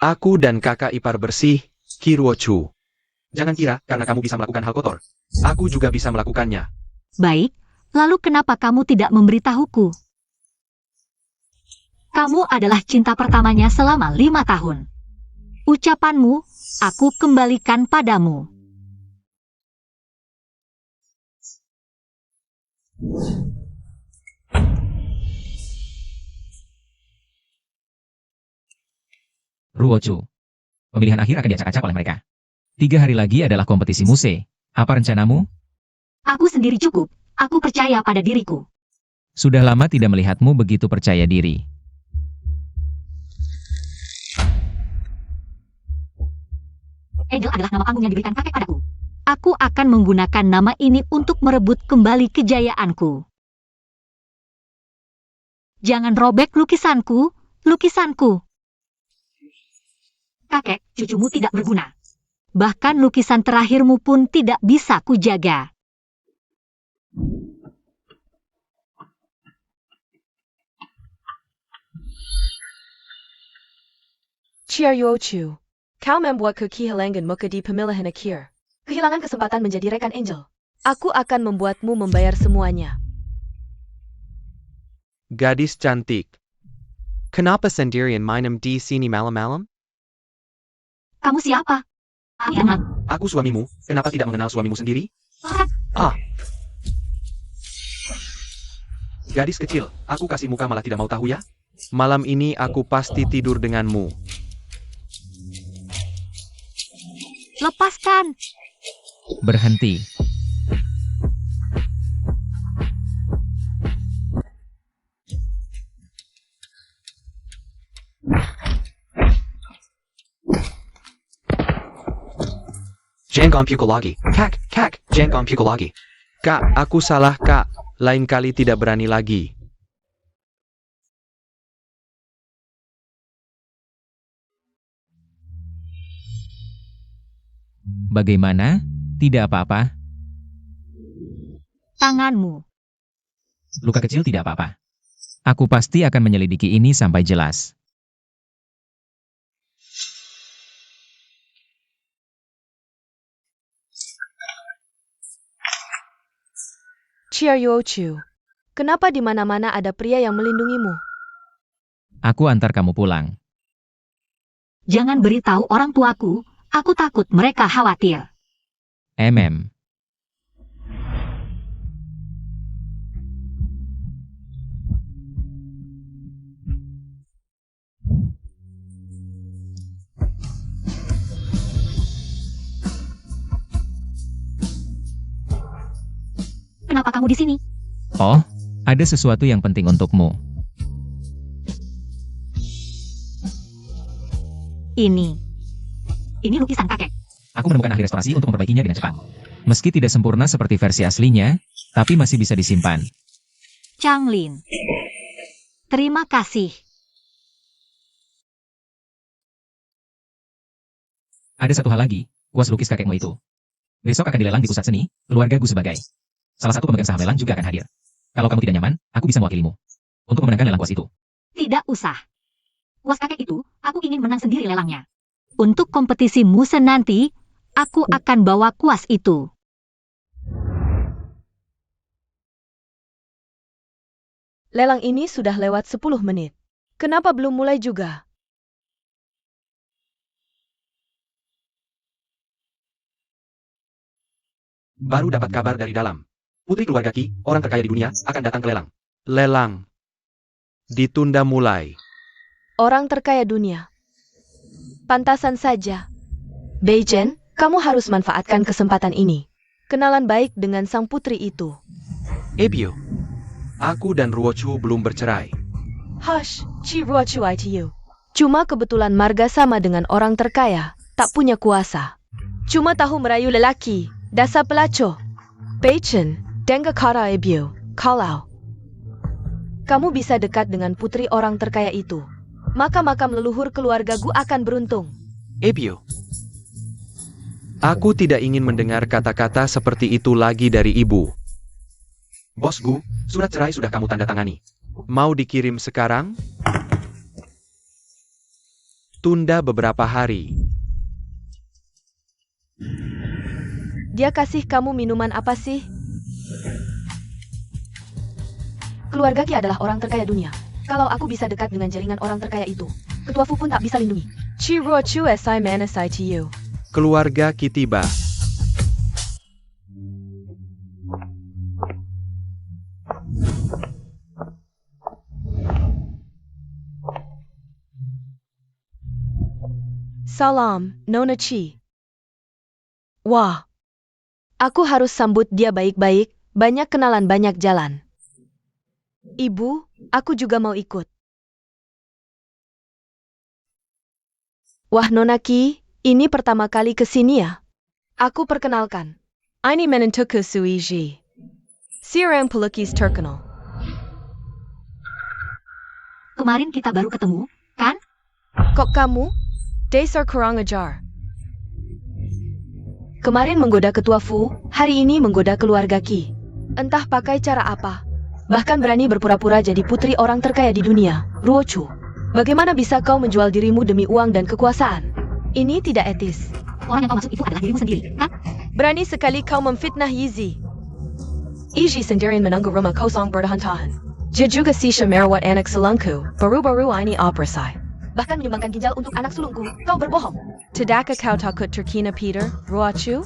Aku dan kakak ipar bersih, Kiruo Chu. Jangan kira karena kamu bisa melakukan hal kotor. Aku juga bisa melakukannya. Baik, lalu kenapa kamu tidak memberitahuku? Kamu adalah cinta pertamanya selama 5 tahun. Ucapanmu, aku kembalikan padamu. Ruochu. Pemilihan akhir akan diacak-acak oleh mereka. 3 hari lagi adalah kompetisi muse. Apa rencanamu? Aku sendiri cukup. Aku percaya pada diriku. Sudah lama tidak melihatmu begitu percaya diri. Angel adalah nama panggung yang diberikan kakek padaku. Aku akan menggunakan nama ini untuk merebut kembali kejayaanku. Jangan robek lukisanku, lukisanku. Kakek, cucumu tidak berguna. Bahkan lukisan terakhirmu pun tidak bisa kujaga. Chia Yuochu. Kau membuatku kehilangan muka di pemilihan akhir. Kehilangan kesempatan menjadi rekan Angel. Aku akan membuatmu membayar semuanya. Gadis cantik. Kenapa sendirian mainem di sini malam-malam? Kamu siapa? Aku suamimu, kenapa tidak mengenal suamimu sendiri? Gadis kecil, aku kasih muka malah tidak mau tahu ya? Malam ini aku pasti tidur denganmu. Lepaskan. Berhenti. Jangan pukul lagi. Kak, jangan pukul lagi. Kak, aku salah kak. Lain kali tidak berani lagi. Bagaimana? Tidak apa-apa. Tanganmu. Luka kecil tidak apa-apa. Aku pasti akan menyelidiki ini sampai jelas. Chia Yuochu. Kenapa di mana-mana ada pria yang melindungimu? Aku antar kamu pulang. Jangan beritahu orang tuaku. Aku takut mereka khawatir. MM. Kenapa kamu di sini? Oh, ada sesuatu yang penting untukmu. Ini lukisan kakek. Aku menemukan ahli restorasi untuk memperbaikinya dengan cepat. Meski tidak sempurna seperti versi aslinya, tapi masih bisa disimpan. Changlin. Terima kasih. Ada satu hal lagi, kuas lukis kakekmu itu. Besok akan dilelang di pusat seni, keluarga Gu sebagai salah satu pemegang saham lelang juga akan hadir. Kalau kamu tidak nyaman, aku bisa mewakilimu untuk memenangkan lelang kuas itu. Tidak usah. Kuas kakek itu, aku ingin menang sendiri lelangnya. Untuk kompetisi muse nanti, aku akan bawa kuas itu. Lelang ini sudah lewat 10 menit. Kenapa belum mulai juga? Baru dapat kabar dari dalam. Putri keluarga Ki, orang terkaya di dunia, akan datang ke lelang. Lelang. Ditunda mulai. Orang terkaya dunia. Pantasan saja. Beichen, kamu harus manfaatkan kesempatan ini. Kenalan baik dengan sang putri itu. Ebio. Aku dan Ruochu belum bercerai. Hush, Chi Ruochu ITU. Cuma kebetulan Marga sama dengan orang terkaya, tak punya kuasa. Cuma tahu merayu lelaki, dasar pelacur. Beichen, dengar kata Ebio, kalau kamu bisa dekat dengan putri orang terkaya itu, maka makam leluhur keluarga Gu akan beruntung. Ebio. Aku tidak ingin mendengar kata-kata seperti itu lagi dari ibu. Bos Gu, surat cerai sudah kamu tanda tangani. Mau dikirim sekarang? Tunda beberapa hari. Dia kasih kamu minuman apa sih? Keluarga Ki adalah orang terkaya dunia. Kalau aku bisa dekat dengan jaringan orang terkaya itu, Ketua Fu pun tak bisa lindungi. Chi Ruochu SI Manas ITU. Keluarga Ki tiba. Salam, Nona Chi. Wah, aku harus sambut dia baik-baik, banyak kenalan banyak jalan. Ibu, aku juga mau ikut. Wah Nona Ki, ini pertama kali ke sini ya? Aku perkenalkan. Ini menentuku Suiji. Siram pelukis terkenal. Kemarin kita baru ketemu, kan? Kok kamu? Dasar kurang ajar. Kemarin menggoda Ketua Fu, hari ini menggoda keluarga Ki. Entah pakai cara apa. Bahkan berani berpura-pura jadi putri orang terkaya di dunia, Ruochu. Bagaimana bisa kau menjual dirimu demi uang dan kekuasaan? Ini tidak etis. Orang yang kau maksud itu adalah dirimu sendiri, kan? Berani sekali kau memfitnah Yizi. Iji sendirian menunggu rumah kosong bertahan-tahan. Dia juga sisha merawat anak sulungku, baru-baru ini operasi. Bahkan menyumbangkan ginjal untuk anak sulungku, kau berbohong. Tidakkah kau takut terkena Peter, Ruochu?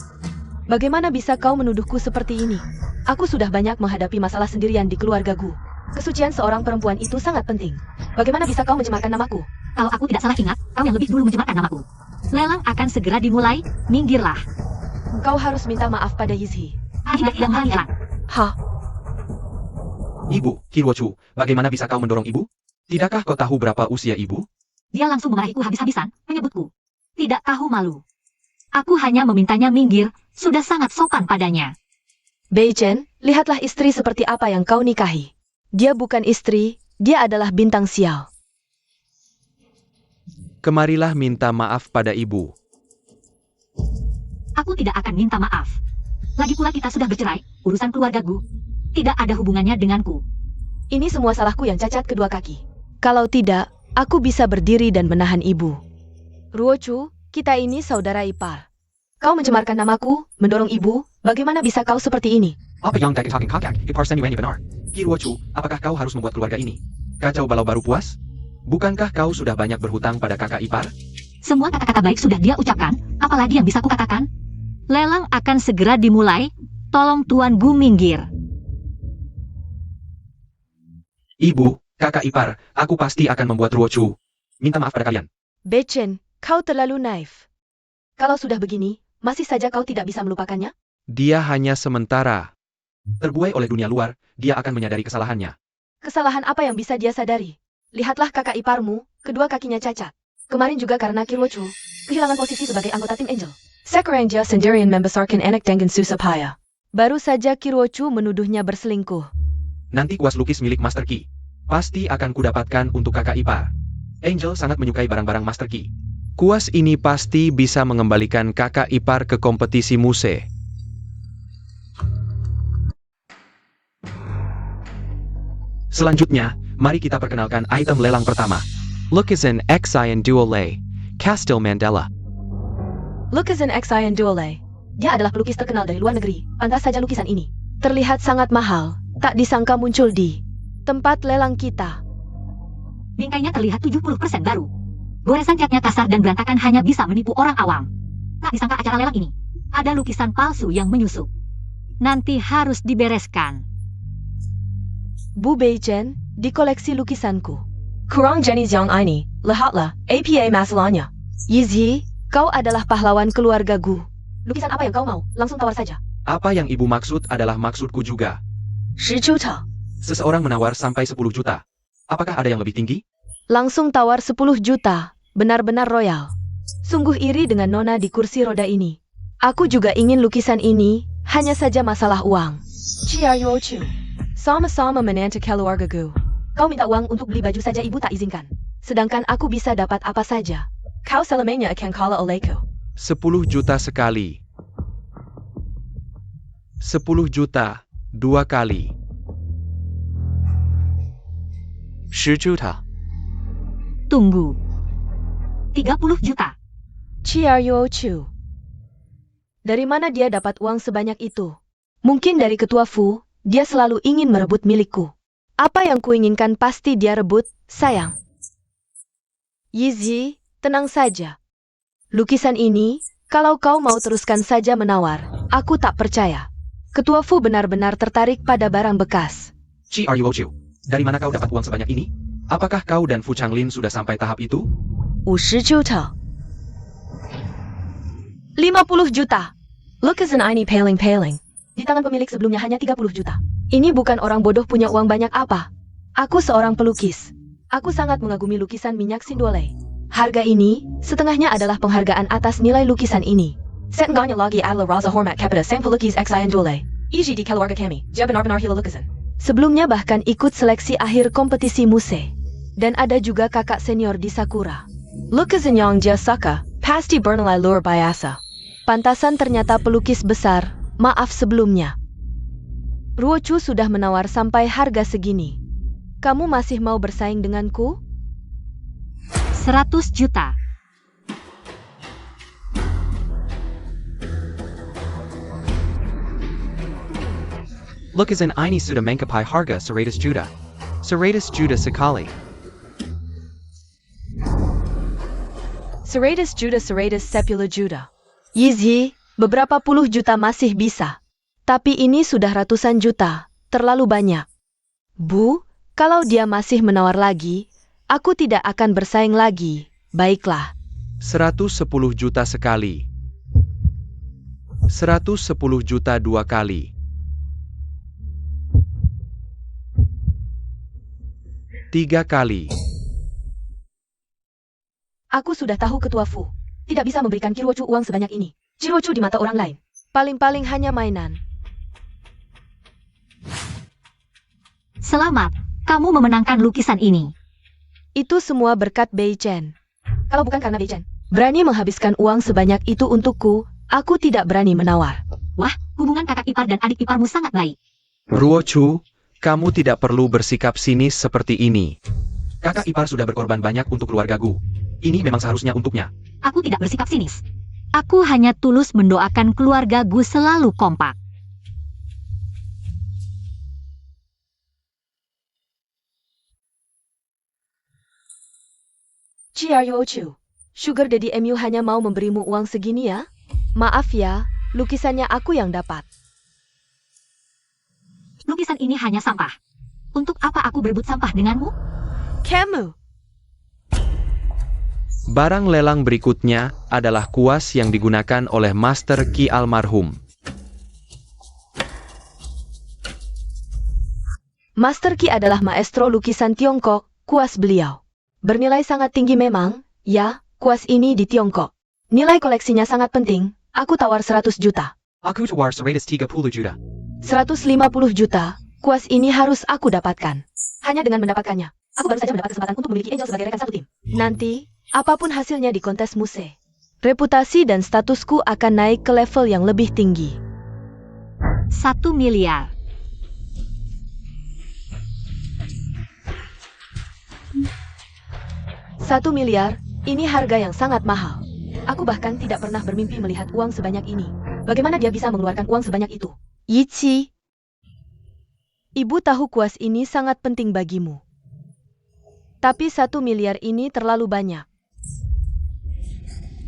Bagaimana bisa kau menuduhku seperti ini? Aku sudah banyak menghadapi masalah sendirian di keluarga Gu. Kesucian seorang perempuan itu sangat penting. Bagaimana bisa kau mencemarkan namaku? Kalau aku tidak salah ingat, kau yang lebih dulu mencemarkan namaku. Lelang akan segera dimulai, minggirlah. Kau harus minta maaf pada Yizhi. Tidak lelang. Hah? Ibu, Ki Ruochu, bagaimana bisa kau mendorong ibu? Tidakkah kau tahu berapa usia ibu? Dia langsung memarahiku habis-habisan, menyebutku tidak tahu malu. Aku hanya memintanya minggir, sudah sangat sopan padanya. Beichen, lihatlah istri seperti apa yang kau nikahi. Dia bukan istri, dia adalah bintang sial. Kemarilah minta maaf pada ibu. Aku tidak akan minta maaf. Lagi pula kita sudah bercerai, urusan keluarga Gu tidak ada hubungannya denganku. Ini semua salahku yang cacat kedua kaki. Kalau tidak, aku bisa berdiri dan menahan ibu. Ruochu, kita ini saudara ipar. Kau mencemarkan namaku, mendorong ibu, bagaimana bisa kau seperti ini? Apa yang tak talking kakak, ipar seniweni benar. Ki Ruochu, apakah kau harus membuat keluarga ini kacau balau baru puas? Bukankah kau sudah banyak berhutang pada kakak ipar? Semua kata-kata baik sudah dia ucapkan, apalagi yang bisa kukatakan? Lelang akan segera dimulai, tolong Tuan Gu minggir. Ibu, kakak ipar, aku pasti akan membuat Ruochu minta maaf pada kalian. Beichen, kau terlalu naif. Kalau sudah begini, masih saja kau tidak bisa melupakannya? Dia hanya sementara. Terbuai oleh dunia luar, dia akan menyadari kesalahannya. Kesalahan apa yang bisa dia sadari? Lihatlah kakak iparmu, kedua kakinya cacat. Kemarin juga karena Ki Ruochu kehilangan posisi sebagai anggota tim Angel. Sekarang dia sendirian membesarkan anak dengan susah payah. Baru saja Ki Ruochu menuduhnya berselingkuh. Nanti kuas lukis milik Master Ki pasti akan kudapatkan untuk kakak ipar. Angel sangat menyukai barang-barang Master Ki. Kuas ini pasti bisa mengembalikan kakak ipar ke kompetisi Muse. Selanjutnya, mari kita perkenalkan item lelang pertama. Lukisan Xian Duole, Castle Mandela. Lukisan Xian Duole. Dia adalah pelukis terkenal dari luar negeri. Pantas saja lukisan ini terlihat sangat mahal. Tak disangka muncul di Tempat lelang kita. Bingkainya terlihat 70% baru. Goresan catnya kasar dan berantakan hanya bisa menipu orang awam. Tak disangka acara lelang ini, ada lukisan palsu yang menyusup. Nanti harus dibereskan. Bu Beichen, di koleksi lukisanku. Kurang jenis yang ini, lihatlah, apa masalahnya? Yizhi, kau adalah pahlawan keluarga Gu. Lukisan apa yang kau mau? Langsung tawar saja. Apa yang ibu maksud adalah maksudku juga. 10 juta. Seseorang menawar sampai 10 juta. Apakah ada yang lebih tinggi? Langsung tawar 10 juta. Benar-benar royal. Sungguh iri dengan Nona di kursi roda ini. Aku juga ingin lukisan ini, hanya saja masalah uang. Chiayo Chu. Sama-sama menantu keluarga Gu. Kau minta uang untuk beli baju saja ibu tak izinkan. Sedangkan aku bisa dapat apa saja. Kau selamanya akan kalah olehku. 10 juta sekali. 10 juta, 2 kali. 10 juta. Tunggu. 30 juta. Chiayo Chu. Dari mana dia dapat uang sebanyak itu? Mungkin dari ketua Fu, dia selalu ingin merebut milikku. Apa yang kuinginkan pasti dia rebut, sayang. Yizhi, tenang saja. Lukisan ini, kalau kau mau teruskan saja menawar, aku tak percaya. Ketua Fu benar-benar tertarik pada barang bekas. Chiayu, dari mana kau dapat uang sebanyak ini? Apakah kau dan Fu Changlin sudah sampai tahap itu? 50 juta. 50 juta. Lukisan ini paling-paling. Di tangan pemilik sebelumnya hanya 30 juta. Ini bukan orang bodoh punya uang banyak apa. Aku seorang pelukis. Aku sangat mengagumi lukisan minyak Sindole. Harga ini, setengahnya adalah penghargaan atas nilai lukisan ini. Setengahnya lagi adalah rasa hormat kepada sang pelukis XI Dole. Iji di keluarga kami, dia benar-benar hila lukisan. Sebelumnya bahkan ikut seleksi akhir kompetisi Muse. Dan ada juga kakak senior di Sakura. Lukisan yang dia suka, pasti bernilai luar biasa. Pantasan ternyata pelukis besar, maaf sebelumnya. Ruochu sudah menawar sampai harga segini. Kamu masih mau bersaing denganku? 100 juta. Lukisan ini sudah mencapai harga 100 juta. 100 juta sekali. 100 juta 110 juta. Yizhi, beberapa puluh juta masih bisa. Tapi ini sudah ratusan juta, terlalu banyak. Bu, kalau dia masih menawar lagi, aku tidak akan bersaing lagi. Baiklah. 110 juta sekali. 110 juta 2 kali. 3 kali. Aku sudah tahu ketua Fu. Tidak bisa memberikan Kiruochu uang sebanyak ini. Kiruochu di mata orang lain. Paling-paling hanya mainan. Selamat, kamu memenangkan lukisan ini. Itu semua berkat Beichen. Kalau bukan karena Beichen. Berani menghabiskan uang sebanyak itu untukku, aku tidak berani menawar. Wah, hubungan kakak ipar dan adik iparmu sangat baik. Ruochu, kamu tidak perlu bersikap sinis seperti ini. Kakak ipar sudah berkorban banyak untuk keluarga Gu. Ini memang seharusnya untuknya. Aku tidak bersikap sinis. Aku hanya tulus mendoakan keluarga Gu selalu kompak. Chiayochu, Sugar Daddy MU hanya mau memberimu uang segini ya? Maaf ya, lukisannya aku yang dapat. Lukisan ini hanya sampah. Untuk apa aku berebut sampah denganmu? Kamu. Barang lelang berikutnya adalah kuas yang digunakan oleh Master Qi almarhum. Master Qi adalah maestro lukisan Tiongkok, kuas beliau. Bernilai sangat tinggi memang, ya, kuas ini di Tiongkok. Nilai koleksinya sangat penting, aku tawar 100 juta. Aku tawar 130 juta. 150 juta, kuas ini harus aku dapatkan. Hanya dengan mendapatkannya, aku baru saja mendapat kesempatan untuk memiliki Angel sebagai rekan satu tim. Nanti, apapun hasilnya di kontes Muse, reputasi dan statusku akan naik ke level yang lebih tinggi. 1 miliar. $1 miliar, ini harga yang sangat mahal. Aku bahkan tidak pernah bermimpi melihat uang sebanyak ini. Bagaimana dia bisa mengeluarkan uang sebanyak itu? Yichi. Ibu tahu kuas ini sangat penting bagimu. Tapi 1 miliar ini terlalu banyak.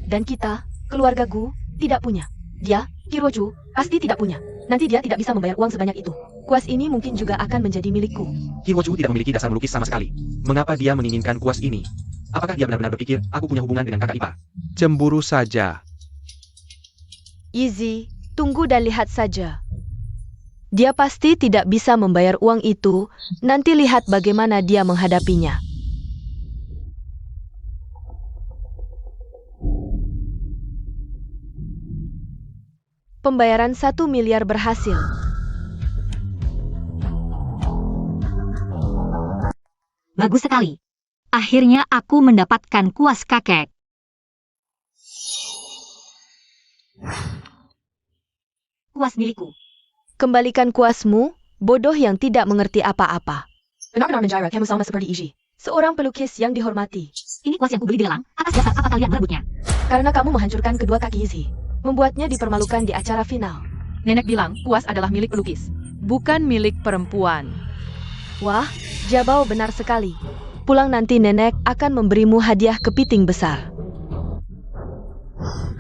Dan kita, keluarga Gu, tidak punya. Dia, Kiroju, pasti tidak punya. Nanti dia tidak bisa membayar uang sebanyak itu. Kuas ini mungkin juga akan menjadi milikku. Hirochu tidak memiliki dasar melukis sama sekali. Mengapa dia menginginkan kuas ini? Apakah dia benar-benar berpikir aku punya hubungan dengan kakak ipar? Cemburu saja. Easy, tunggu dan lihat saja. Dia pasti tidak bisa membayar uang itu. Nanti lihat bagaimana dia menghadapinya. Pembayaran 1 miliar berhasil. Bagus sekali. Akhirnya aku mendapatkan kuas kakek. Kuas milikku. Kembalikan kuasmu, bodoh yang tidak mengerti apa-apa. Benar-benar menjara kamu sama seperti Iji. Seorang pelukis yang dihormati. Ini kuas yang kubeli di lelang. Atas dasar apa kalian merebutnya? Karena kamu menghancurkan kedua kaki Izzy. Membuatnya dipermalukan di acara final. Nenek bilang kuas adalah milik pelukis. Bukan milik perempuan. Wah, Jabao benar sekali. Pulang nanti nenek akan memberimu hadiah kepiting besar.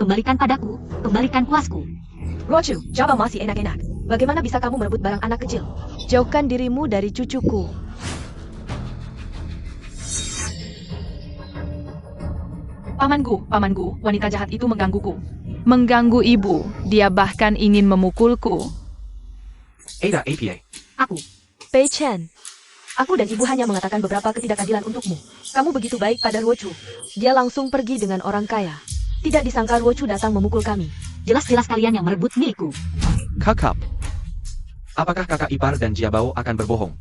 Kembalikan padaku. Kembalikan kuasku. Rochu, Jabba masih enak-enak. Bagaimana bisa kamu merebut barang anak kecil? Jauhkan dirimu dari cucuku. Pamanku, wanita jahat itu menggangguku. Mengganggu ibu. Dia bahkan ingin memukulku. Ada APA. Aku. Pei Chen, Aku dan ibu hanya mengatakan beberapa ketidakadilan untukmu. Kamu begitu baik pada Rochu. dia langsung pergi dengan orang kaya. Tidak disangka Rochu datang memukul kami. Jelas-jelas kalian yang merebut milikku. Kakak. Apakah kakak ipar dan Jiabao akan berbohong?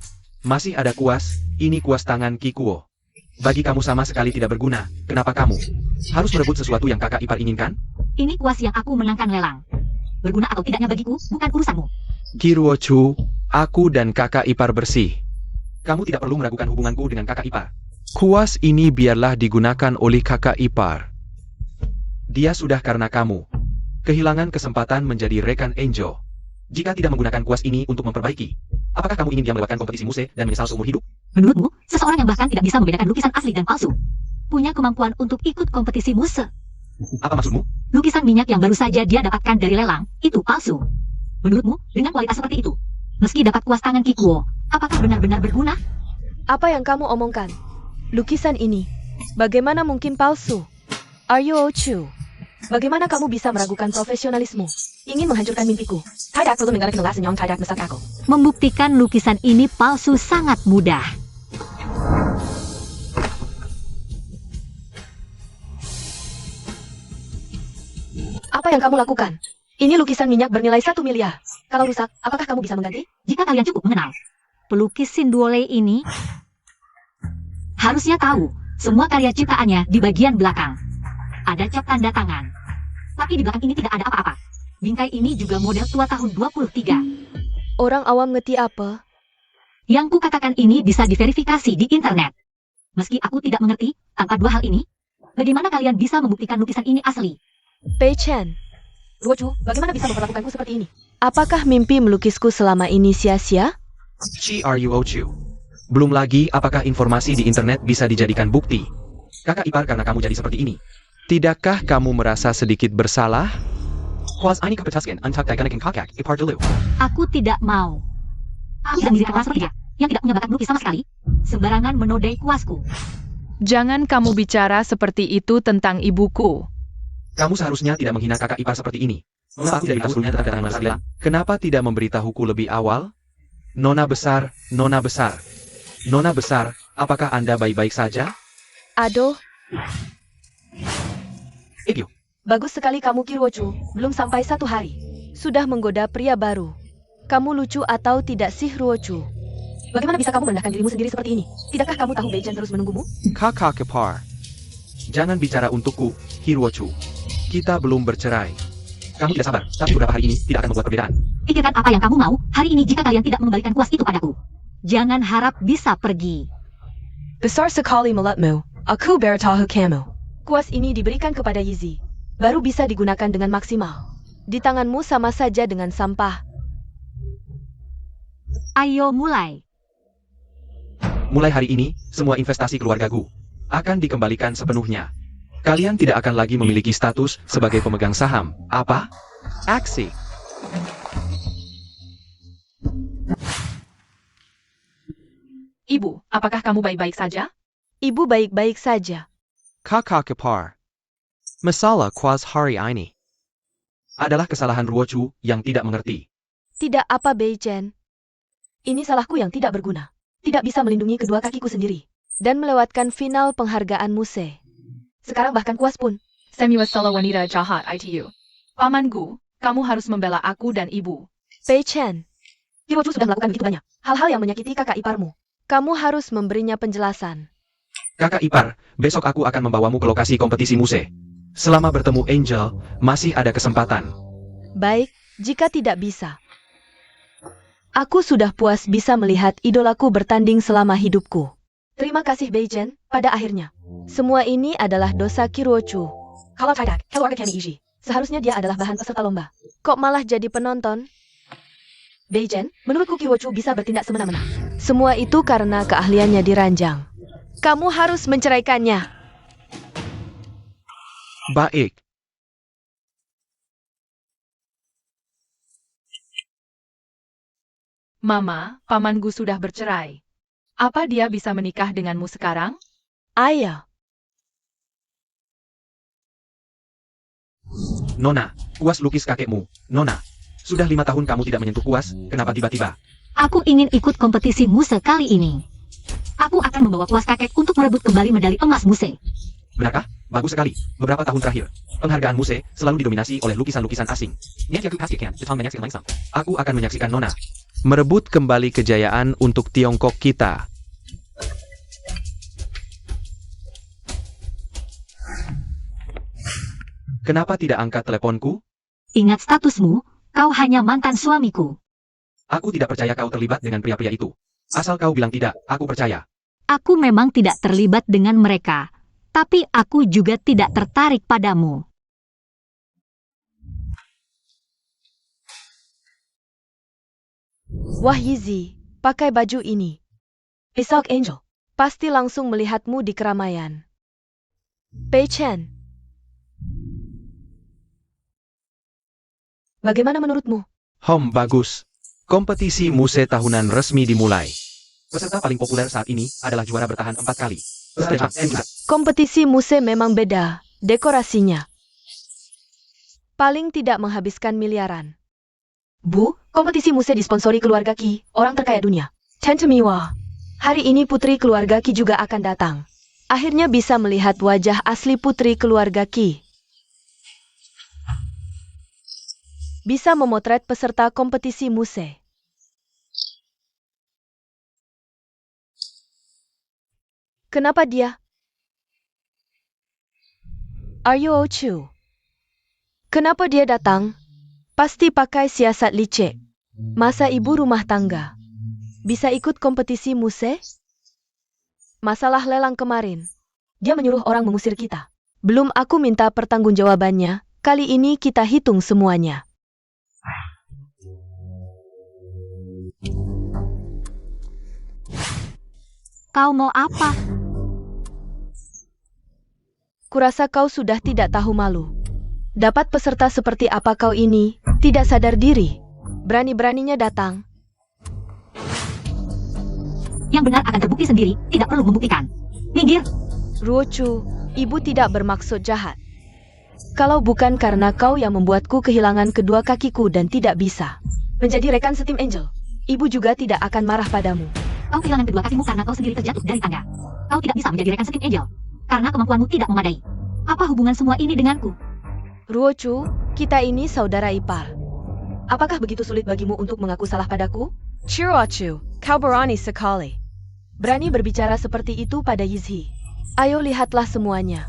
Masih ada kuas, ini kuas tangan Kikuo. Bagi kamu sama sekali tidak berguna. Kenapa kamu harus merebut sesuatu yang kakak ipar inginkan? Ini kuas yang aku menangkan lelang. Berguna atau tidaknya bagiku, bukan urusanmu. Kiruochu, aku dan kakak ipar bersih. Kamu tidak perlu meragukan hubunganku dengan kakak ipar. Kuas ini biarlah digunakan oleh kakak ipar. Dia sudah karena kamu kehilangan kesempatan menjadi rekan Enjo. Jika tidak menggunakan kuas ini untuk memperbaiki, apakah kamu ingin dia melewatkan kompetisi muse dan menyesal seumur hidup? Menurutmu, seseorang yang bahkan tidak bisa membedakan lukisan asli dan palsu, punya kemampuan untuk ikut kompetisi muse? Apa maksudmu? Lukisan minyak yang baru saja dia dapatkan dari lelang, itu palsu. Menurutmu, dengan kualitas seperti itu, meski dapat kuas tangan Kikuo, apakah benar-benar berguna? Apa yang kamu omongkan? Lukisan ini, bagaimana mungkin palsu? Are you Ochu? Bagaimana kamu bisa meragukan profesionalismu? Ingin menghancurkan mimpiku. Tidak perlu mengalahkan kelas senyong tidak mesak aku. Membuktikan lukisan ini palsu sangat mudah. Apa yang kamu lakukan? Ini lukisan minyak bernilai 1 miliar. Kalau rusak, apakah kamu bisa mengganti? Jika kalian cukup mengenal pelukis Sinduole ini, harusnya tahu semua karya ciptaannya di bagian belakang. Ada cap tanda tangan. Tapi di belakang ini tidak ada apa-apa. Bingkai ini juga model tua tahun 23. Orang awam ngerti apa? Yang kukatakan ini bisa diverifikasi di internet. Meski aku tidak mengerti, tanpa dua hal ini, bagaimana kalian bisa membuktikan lukisan ini asli? Pei Chen, Rochu, bagaimana bisa memperlakukanku seperti ini? apakah mimpi melukisku selama ini sia-sia? Chiruochu. Belum lagi apakah informasi di internet bisa dijadikan bukti. Kakak ipar karena kamu jadi seperti ini. Tidakkah kamu merasa sedikit bersalah? Kuas ini kepetaskan untuk digunakan kakak ipar dulu. Aku tidak mau. Aku tidak mirip kepala seperti dia, yang tidak punya bakat melukis sama sekali. Sembarangan menodai kuasku. Jangan kamu bicara seperti itu tentang ibuku. Kamu seharusnya tidak menghina kakak ipar seperti ini. Mengapa aku tidak tahu sebelumnya tentang Mas Bilang? Kenapa tidak memberitahuku lebih awal? Nona besar, Nona besar. Nona besar, apakah Anda baik-baik saja? Aduh, Egyo. Bagus sekali kamu Kirochu, belum sampai 1 hari. sudah menggoda pria baru. Kamu lucu atau tidak sih, Ruochu? Bagaimana bisa kamu merendahkan dirimu sendiri seperti ini? Tidakkah kamu tahu Beijan terus menunggumu? Kakak ipar. Jangan bicara untukku, Hirochu. Kita belum bercerai. Kamu tidak sabar, tapi beberapa hari ini tidak akan membuat perbedaan. Pikirkan apa yang kamu mau hari ini jika kalian tidak mengembalikan kuas itu padaku. Jangan harap bisa pergi. Besar sekali mulutmu. Aku beritahu kamu. Kuas ini diberikan kepada Yizi. Baru bisa digunakan dengan maksimal. Di tanganmu sama saja dengan sampah. Ayo mulai. Mulai hari ini, semua investasi keluarga Gu akan dikembalikan sepenuhnya. Kalian tidak akan lagi memiliki status sebagai pemegang saham. Apa? Aksi. Ibu, apakah kamu baik-baik saja? Ibu baik-baik saja. Kakak ipar. Masalah kuas hari ini adalah kesalahan Ruochu yang tidak mengerti. Tidak apa Beichen. Ini salahku yang tidak berguna. Tidak bisa melindungi kedua kakiku sendiri. Dan melewatkan final penghargaan Muse. Sekarang bahkan kuas pun. Semiwasala wanita jahat ITU. Paman Gu, kamu harus membela aku dan ibu. Beichen, Kirochu sudah melakukan begitu banyak hal-hal yang menyakiti kakak iparmu. kamu harus memberinya penjelasan. Kakak ipar, besok aku akan membawamu ke lokasi kompetisi Muse. Selama bertemu Angel, masih ada kesempatan. Baik, jika tidak bisa. Aku sudah puas bisa melihat idolaku bertanding selama hidupku. Terima kasih Beichen, pada akhirnya. Semua ini adalah dosa Kirochu. Kalau tidak, keluarga kami Iji. Seharusnya dia adalah bahan peserta lomba. Kok malah jadi penonton? Beichen, menurutku Kirochu bisa bertindak semena-mena. Semua itu karena keahliannya diranjang. Kamu harus menceraikannya. Baik. Mama, Paman Gu sudah bercerai. Apa dia bisa menikah denganmu sekarang? Ayah, Nona, kuas lukis kakekmu. Nona, sudah 5 tahun kamu tidak menyentuh kuas, kenapa tiba-tiba? Aku ingin ikut kompetisi Muse kali ini. Aku akan membawa kuas kakek untuk merebut kembali medali emas Muse. Benarkah? Bagus sekali. Beberapa tahun terakhir, penghargaan Muse selalu didominasi oleh lukisan-lukisan asing. Aku akan menyaksikan Nona merebut kembali kejayaan untuk Tiongkok kita. Kenapa tidak angkat teleponku? Ingat statusmu, kau hanya mantan suamiku. Aku tidak percaya kau terlibat dengan pria-pria itu. Asal kau bilang tidak, aku percaya. Aku memang tidak terlibat dengan mereka, tapi aku juga tidak tertarik padamu. wah Yizi, pakai baju ini. Besok Angel. Pasti langsung melihatmu di keramaian. Beichen, Bagaimana menurutmu? Bagus. Kompetisi Muse tahunan resmi dimulai. Peserta paling populer saat ini adalah juara bertahan 4 kali. kompetisi Muse memang beda, dekorasinya. Paling tidak menghabiskan miliaran. Bu, kompetisi Muse disponsori keluarga Ki, orang terkaya dunia. Tante Miwa. Hari ini putri keluarga Ki juga akan datang. Akhirnya bisa melihat wajah asli putri keluarga Ki. Bisa memotret peserta kompetisi Muse. Kenapa dia? Are you Ochu? Kenapa dia datang? Pasti pakai siasat licik. Masa ibu rumah tangga bisa ikut kompetisi Muse? Masalah lelang kemarin. Dia menyuruh orang mengusir kita. Belum aku minta pertanggungjawabannya. Kali ini kita hitung semuanya. Kau mau apa? Kurasa kau sudah tidak tahu malu. Dapat peserta seperti apa kau ini, tidak sadar diri. Berani-beraninya datang. Yang benar akan terbukti sendiri, tidak perlu membuktikan. Minggir. Ruochu, ibu tidak bermaksud jahat. Kalau bukan karena kau yang membuatku kehilangan kedua kakiku dan tidak bisa Menjadi rekan setim Angel. ibu juga tidak akan marah padamu. Kau kehilangan kedua kakimu karena kau sendiri terjatuh dari tangga. Kau tidak bisa menjadi rekan setim Angel, karena kemampuanmu tidak memadai. Apa hubungan semua ini denganku? Ruochu, kita ini saudara ipar. Apakah begitu sulit bagimu untuk mengaku salah padaku? Chirochu, kau berani sekali. Berani berbicara seperti itu pada Yizhi. Ayo lihatlah semuanya.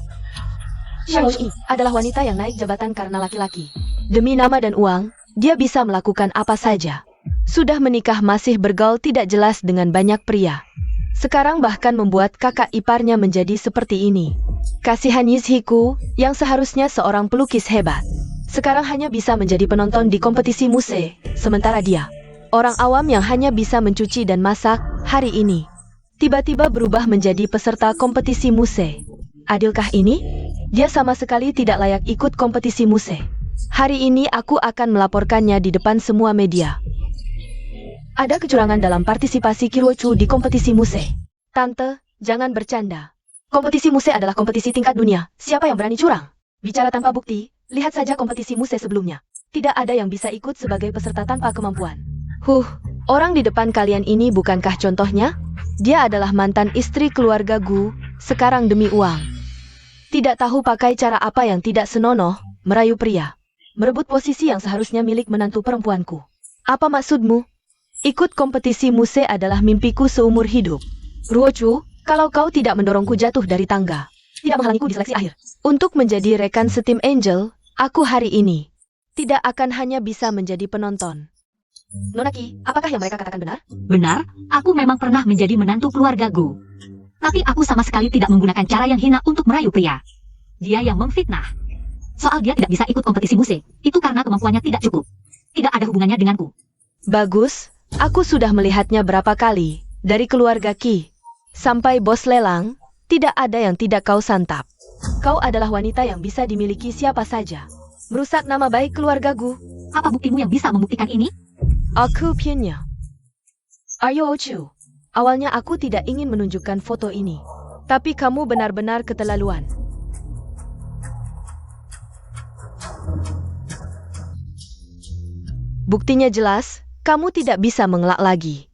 Xiao Yi adalah wanita yang naik jabatan karena laki-laki. Demi nama dan uang, dia bisa melakukan apa saja. Sudah menikah masih bergaul tidak jelas dengan banyak pria. Sekarang bahkan membuat kakak iparnya menjadi seperti ini. Kasihan Yizhiku, yang seharusnya seorang pelukis hebat. Sekarang hanya bisa menjadi penonton di kompetisi Muse, sementara dia Orang awam yang hanya bisa mencuci dan masak, hari ini tiba-tiba berubah menjadi peserta kompetisi muse. Adilkah ini? Dia sama sekali tidak layak ikut kompetisi muse. Hari ini aku akan melaporkannya di depan semua media. Ada kecurangan dalam partisipasi Kirochu di kompetisi muse. Tante, jangan bercanda. Kompetisi muse adalah kompetisi tingkat dunia. Siapa yang berani curang? Bicara tanpa bukti, lihat saja kompetisi muse sebelumnya. Tidak ada yang bisa ikut sebagai peserta tanpa kemampuan. Orang di depan kalian ini bukankah contohnya? Dia adalah mantan istri keluarga Gu, sekarang demi uang. Tidak tahu pakai cara apa yang tidak senonoh, merayu pria. Merebut posisi yang seharusnya milik menantu perempuanku. Apa maksudmu? Ikut kompetisi muse adalah mimpiku seumur hidup. Ruochu, kalau kau tidak mendorongku jatuh dari tangga, tidak menghalangiku di seleksi akhir, untuk menjadi rekan setim Angel, aku hari ini tidak akan hanya bisa menjadi penonton. Nona Qi, apakah yang mereka katakan benar? Benar, aku memang pernah menjadi menantu keluarga Gu. Tapi aku sama sekali tidak menggunakan cara yang hina untuk merayu pria. Dia yang memfitnah. Soal dia tidak bisa ikut kompetisi muse, itu karena kemampuannya tidak cukup. Tidak ada hubungannya denganku. Bagus, aku sudah melihatnya berapa kali. Dari keluarga Qi sampai bos lelang, tidak ada yang tidak kau santap. Kau adalah wanita yang bisa dimiliki siapa saja. Merusak nama baik keluarga Gu. Apa buktimu yang bisa membuktikan ini? Aku punya. Ayo Ochu. Awalnya aku tidak ingin menunjukkan foto ini. Tapi kamu benar-benar keterlaluan. Buktinya jelas, kamu tidak bisa mengelak lagi.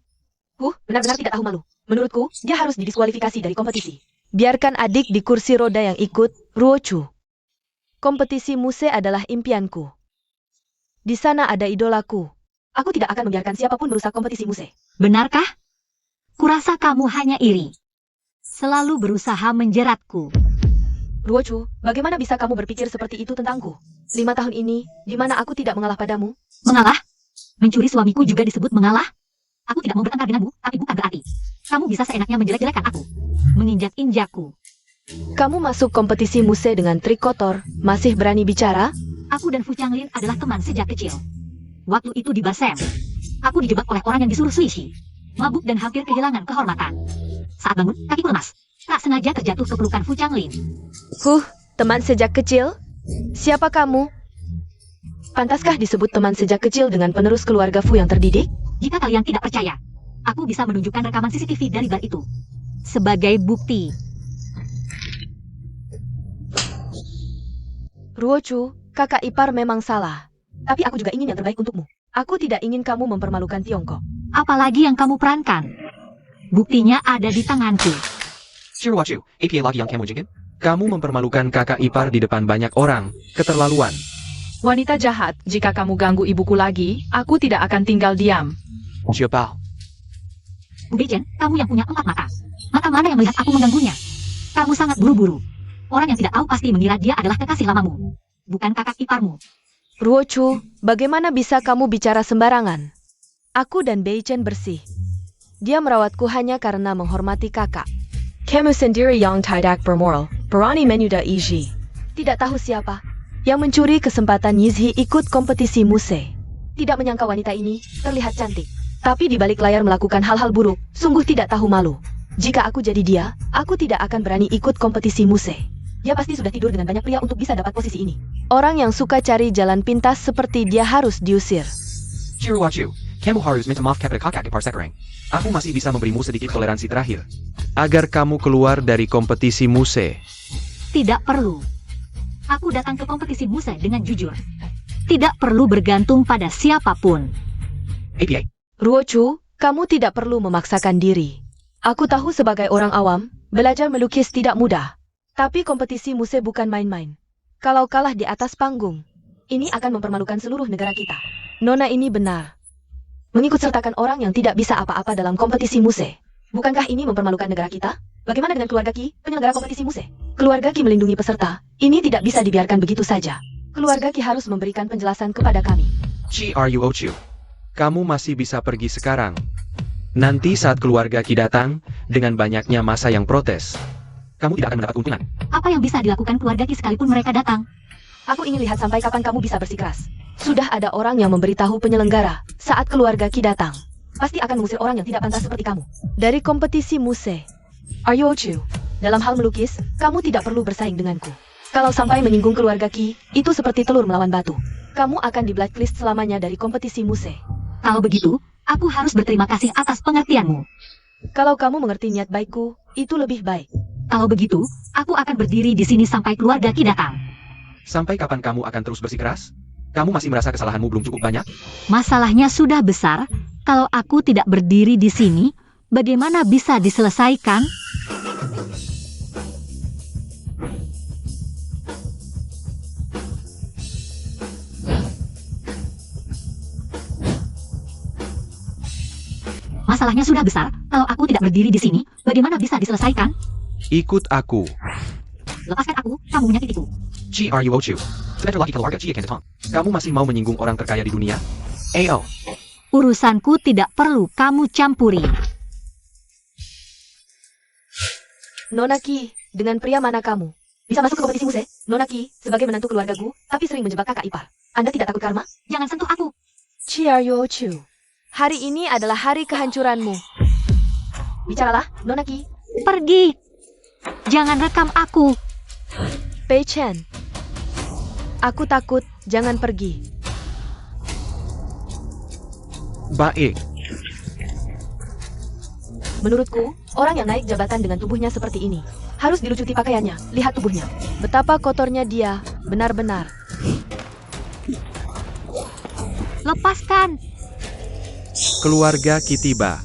Benar-benar tidak tahu malu. Menurutku, dia harus didiskualifikasi dari kompetisi. Biarkan adik di kursi roda yang ikut, Ruochu. Kompetisi muse adalah impianku. Di sana ada idolaku. Aku tidak akan membiarkan siapapun merusak kompetisi muse. Benarkah? Kurasa kamu hanya iri. Selalu berusaha menjeratku. Ruochu, bagaimana bisa kamu berpikir seperti itu tentangku? 5 tahun ini, di mana aku tidak mengalah padamu? Mengalah? Mencuri suamiku juga disebut mengalah? Aku tidak mau bertengkar denganmu, tapi bukan berarti kamu bisa seenaknya menjelek-jelekan aku. Menginjak-injakku. Kamu masuk kompetisi muse dengan trik kotor, masih berani bicara? Aku dan Fu Changlin adalah teman sejak kecil. Waktu itu di Basem, aku dijebak oleh orang yang disuruh Suishi. Mabuk dan hampir kehilangan kehormatan. Saat bangun, kakiku lemas. Tak sengaja terjatuh ke pelukan Fu Changlin. Teman sejak kecil? Siapa kamu? Pantaskah disebut teman sejak kecil dengan penerus keluarga Fu yang terdidik? Jika kalian tidak percaya, aku bisa menunjukkan rekaman CCTV dari bar itu sebagai bukti. Ruochu, kakak ipar memang salah. Tapi aku juga ingin yang terbaik untukmu. Aku tidak ingin kamu mempermalukan Tiongkok. Apalagi yang kamu perankan. Buktinya ada di tanganku. Shirwachu, APA lagi yang kamu jengin? Kamu mempermalukan kakak ipar di depan banyak orang. Keterlaluan. Wanita jahat, jika kamu ganggu ibuku lagi, aku tidak akan tinggal diam. Siapa? Bu Beichen, kamu yang punya 4 mata. Mata mana yang melihat aku mengganggunya? Kamu sangat buru-buru. Orang yang tidak tahu pasti mengira dia adalah kekasih lamamu, bukan kakak iparmu. Ruochu, bagaimana bisa kamu bicara sembarangan? Aku dan Beichen bersih. Dia merawatku hanya karena menghormati kakak. Kamu sendiri yang tidak bermoral. Berani menyudah Izhi. Tidak tahu siapa yang mencuri kesempatan Yizhi ikut kompetisi muse. Tidak menyangka wanita ini terlihat cantik, tapi di balik layar melakukan hal-hal buruk, sungguh tidak tahu malu. Jika aku jadi dia, aku tidak akan berani ikut kompetisi muse. Dia pasti sudah tidur dengan banyak pria untuk bisa dapat posisi ini. Orang yang suka cari jalan pintas seperti dia harus diusir. Shirwachu, kamu harus minta maaf kepada kakak ipar sekarang. Aku masih bisa memberimu sedikit toleransi terakhir. Agar kamu keluar dari kompetisi muse. Tidak perlu. Aku datang ke kompetisi muse dengan jujur. Tidak perlu bergantung pada siapapun. APA. Ruochu, kamu tidak perlu memaksakan diri. Aku tahu sebagai orang awam, belajar melukis tidak mudah. Tapi kompetisi muse bukan main-main. Kalau kalah di atas panggung, ini akan mempermalukan seluruh negara kita. Nona ini benar. Mengikut sertakan orang yang tidak bisa apa-apa dalam kompetisi muse. Bukankah ini mempermalukan negara kita? Bagaimana dengan keluarga Qi, penyelenggara kompetisi muse? Keluarga Qi melindungi peserta. Ini tidak bisa dibiarkan begitu saja. Keluarga Qi harus memberikan penjelasan kepada kami. Ruochu, kamu masih bisa pergi sekarang. Nanti saat keluarga Qi datang, dengan banyaknya massa yang protes, kamu tidak akan mendapat keuntungan. Apa yang bisa dilakukan keluarga Qi sekalipun mereka datang? Aku ingin lihat sampai kapan kamu bisa bersikeras. Sudah ada orang yang memberitahu penyelenggara, saat keluarga Qi datang, pasti akan mengusir orang yang tidak pantas seperti kamu. Dari kompetisi Muse, Aryochu, dalam hal melukis, kamu tidak perlu bersaing denganku. Kalau sampai menyinggung keluarga Qi, itu seperti telur melawan batu. Kamu akan di blacklist selamanya dari kompetisi Muse. Kalau begitu, aku harus berterima kasih atas pengertianmu. Kalau kamu mengerti niat baikku, itu lebih baik. Kalau begitu, aku akan berdiri di sini sampai keluarga Qi datang. Sampai kapan kamu akan terus bersikeras? Kamu masih merasa kesalahanmu belum cukup banyak? Masalahnya sudah besar. Kalau aku tidak berdiri di sini, bagaimana bisa diselesaikan? Masalahnya sudah besar. Kalau aku tidak berdiri di sini, bagaimana bisa diselesaikan? Ikut aku. Lepaskan aku, kamu menyakitiku. Qi Aryochu. Sebentar lagi keluarga Qi akan datang. Kamu masih mau menyinggung orang terkaya di dunia? Ayo. Urusanku tidak perlu kamu campuri. Nona Qi, dengan pria mana kamu? Bisa masuk ke kompetisi Muse? Nona Qi, sebagai menantu keluarga Gu, tapi sering menjebak kakak ipar. Anda tidak takut karma? Jangan sentuh aku. Qi Aryochu, hari ini adalah hari kehancuranmu. Bicaralah, Nona Qi. Pergi. Jangan rekam aku. Pei Chen. Aku takut, jangan pergi. Baik. Menurutku, orang yang naik jabatan dengan tubuhnya seperti ini harus dilucuti pakaiannya. Lihat tubuhnya. Betapa kotornya dia, benar-benar. Lepaskan. Keluarga Qi tiba.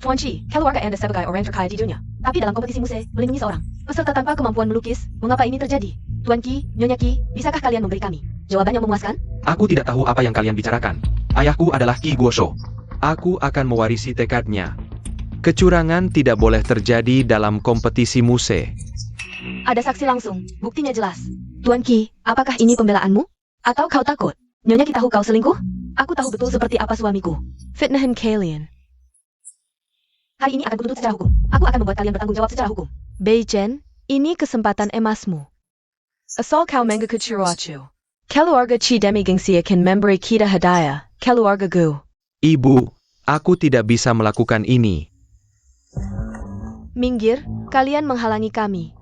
Tuan Qi, keluarga Anda sebagai orang terkaya di dunia. Tapi dalam kompetisi Muse, melindungi seorang peserta tanpa kemampuan melukis. Mengapa ini terjadi? Tuan Qi, Nyonya Qi, bisakah kalian memberi kami jawaban yang memuaskan? Aku tidak tahu apa yang kalian bicarakan. Ayahku adalah Qi Guosho. Aku akan mewarisi tekadnya. Kecurangan tidak boleh terjadi dalam kompetisi Muse. Ada saksi langsung, buktinya jelas. Tuan Qi, apakah ini pembelaanmu? Atau kau takut? Nyonya Qi tahu kau selingkuh? Aku tahu betul seperti apa suamiku. Fitnahin kalian. Hari ini akan kutuntut secara hukum. Aku akan membuat kalian bertanggung jawab secara hukum. Bei Chen, ini kesempatan emasmu. Asal kau mengaku Chiroachu. Keluarga Qi demigengsi akan memberi kita hadiah. Keluarga Gu. Ibu, aku tidak bisa melakukan ini. Minggir, kalian menghalangi kami.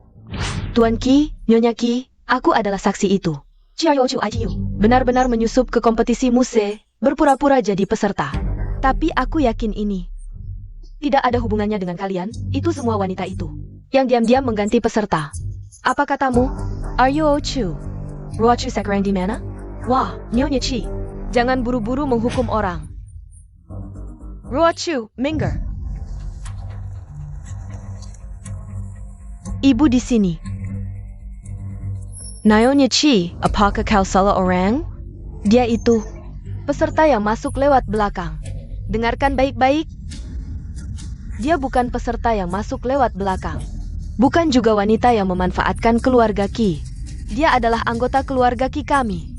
Tuan Qi, Nyonya Qi, aku adalah saksi itu. Chiayochu ITU benar-benar menyusup ke kompetisi Muse, berpura-pura jadi peserta. Tapi aku yakin ini tidak ada hubungannya dengan kalian, itu semua wanita itu yang diam-diam mengganti peserta. Apa katamu? Aryochu. Ruachu sekarang di mana? Wah, Nyonya Qi, jangan buru-buru menghukum orang. Ruachu, minggir. Ibu di sini. Nyonya Qi, apakah kau salah orang? Dia itu peserta yang masuk lewat belakang. Dengarkan baik-baik. Dia bukan peserta yang masuk lewat belakang. Bukan juga wanita yang memanfaatkan keluarga Qi. Dia adalah anggota keluarga Qi kami.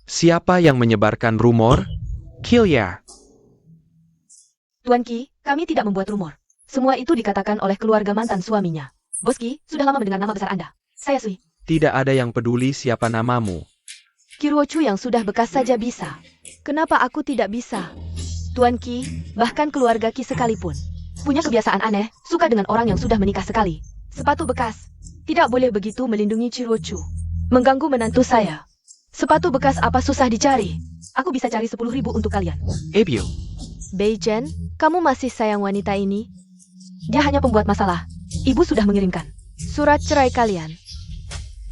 Siapa yang menyebarkan rumor? Kilya. Tuan Qi, kami tidak membuat rumor. Semua itu dikatakan oleh keluarga mantan suaminya. Bos Qi, sudah lama mendengar nama besar Anda. Saya Sui. Tidak ada yang peduli siapa namamu. Kiruochu yang sudah bekas saja bisa. Kenapa aku tidak bisa? Tuan Qi, bahkan keluarga Qi sekalipun punya kebiasaan aneh, suka dengan orang yang sudah menikah sekali. Sepatu bekas. Tidak boleh begitu melindungi Kiruochu. Mengganggu menantu saya. Sepatu bekas apa susah dicari? Aku bisa cari 10.000 untuk kalian. Ebio. Bei Chen, kamu masih sayang wanita ini? Dia hanya pembuat masalah. Ibu sudah mengirimkan surat cerai kalian.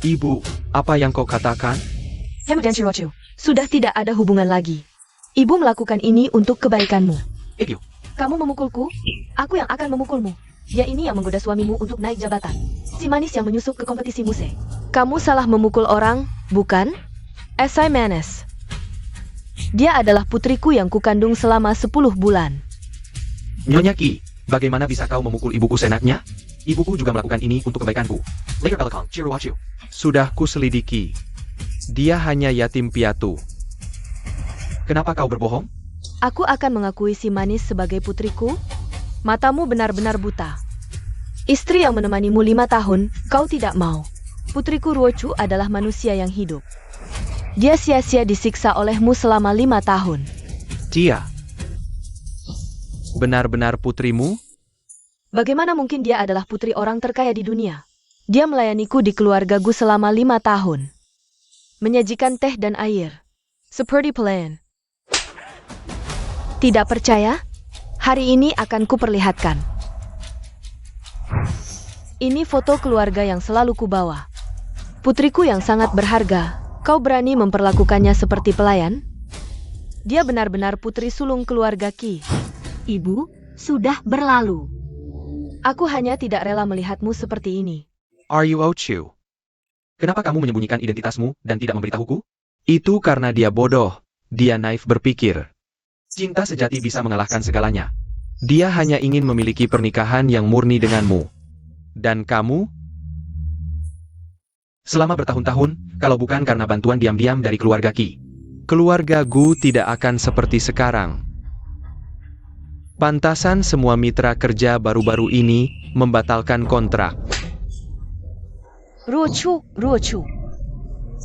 Ibu, apa yang kau katakan? Hem dan Kiruochu, sudah tidak ada hubungan lagi. Ibu melakukan ini untuk kebaikanmu. Ebio. Kamu memukulku, aku yang akan memukulmu. Dia ini yang menggoda suamimu untuk naik jabatan. Si manis yang menyusup ke kompetisi Muse. Kamu salah memukul orang, bukan? Esai Manes. Dia adalah putriku yang kukandung selama 10 bulan. Nyonya Qi, bagaimana bisa kau memukul ibuku senaknya? Ibuku juga melakukan ini untuk kebaikanku. Later Belakang, Chiruachu. Sudah kuselidiki. Dia hanya yatim piatu. Kenapa kau berbohong? Aku akan mengakui si manis sebagai putriku. Matamu benar-benar buta. Istri yang menemanimu 5 tahun, kau tidak mau. Putriku Ruochu adalah manusia yang hidup. Dia sia-sia disiksa olehmu selama 5 tahun. Dia benar-benar putrimu? Bagaimana mungkin dia adalah putri orang terkaya di dunia? Dia melayaniku di keluarga Gu selama 5 tahun. Menyajikan teh dan air. Seperti pelayan. Tidak percaya? Hari ini akan kuperlihatkan. Ini foto keluarga yang selalu kubawa. Putriku yang sangat berharga. Kau berani memperlakukannya seperti pelayan? Dia benar-benar putri sulung keluarga Qi. Ibu, sudah berlalu. Aku hanya tidak rela melihatmu seperti ini. Are you Ochu? Kenapa kamu menyembunyikan identitasmu dan tidak memberitahuku? Itu karena dia bodoh. Dia naif berpikir. Cinta sejati bisa mengalahkan segalanya. Dia hanya ingin memiliki pernikahan yang murni denganmu. Dan kamu? Selama bertahun-tahun, kalau bukan karena bantuan diam-diam dari keluarga Qi, keluarga Gu tidak akan seperti sekarang. Pantasan semua mitra kerja baru-baru ini membatalkan kontrak. Ruochu.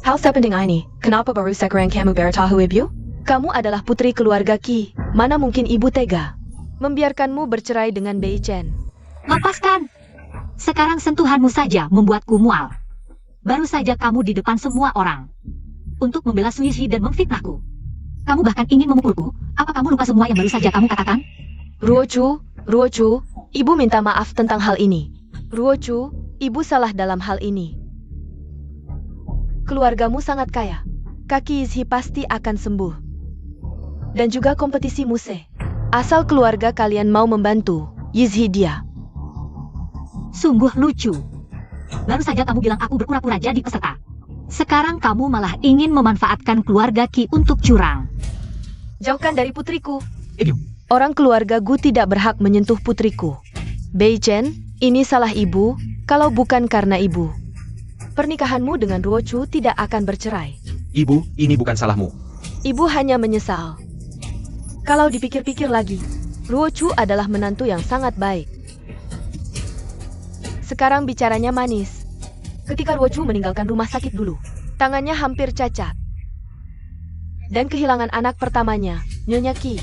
Hal sepenting ini, kenapa baru sekarang kamu beritahu ibu? Kamu adalah putri keluarga Qi. Mana mungkin ibu tega membiarkanmu bercerai dengan Bei Chen? Lepaskan! Sekarang sentuhanmu saja membuatku mual. Baru saja kamu di depan semua orang. Untuk membela Suishi dan memfitnahku. Kamu bahkan ingin memukulku. Apa kamu lupa semua yang baru saja kamu katakan? Ruochu, ibu minta maaf tentang hal ini. Ruochu, ibu salah dalam hal ini. Keluargamu sangat kaya. Kaki Yizhi pasti akan sembuh. Dan juga kompetisi Muse. Asal keluarga kalian mau membantu, Yizhi dia. Sungguh lucu. Baru saja kamu bilang aku berpura-pura jadi peserta. Sekarang kamu malah ingin memanfaatkan keluarga Qi untuk curang. Jauhkan dari putriku. Orang keluarga Gu tidak berhak menyentuh putriku. Bei Chen, ini salah ibu, kalau bukan karena ibu. Pernikahanmu dengan Ruochu tidak akan bercerai. Ibu, ini bukan salahmu. Ibu hanya menyesal. Kalau dipikir-pikir lagi, Ruochu adalah menantu yang sangat baik. Sekarang bicaranya manis. Ketika Ruochu meninggalkan rumah sakit dulu, tangannya hampir cacat. Dan kehilangan anak pertamanya, Nyonya Qi.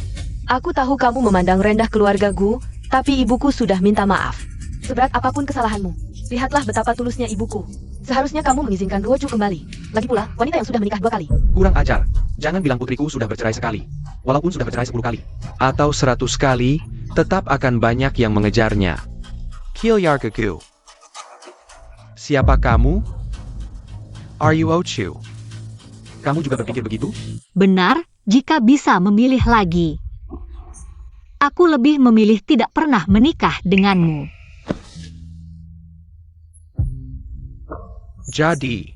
Aku tahu kamu memandang rendah keluarga Gu, tapi ibuku sudah minta maaf. Seberat apapun kesalahanmu, lihatlah betapa tulusnya ibuku. Seharusnya kamu mengizinkan Ruochu kembali. Lagi pula, wanita yang sudah menikah 2 kali. Kurang ajar. Jangan bilang putriku sudah bercerai sekali. Walaupun sudah bercerai 10 kali. Atau 100 kali, tetap akan banyak yang mengejarnya. Kilyargagu. Siapa kamu? Are you Ochu? Kamu juga berpikir begitu? Benar, jika bisa memilih lagi. Aku lebih memilih tidak pernah menikah denganmu. Jadi,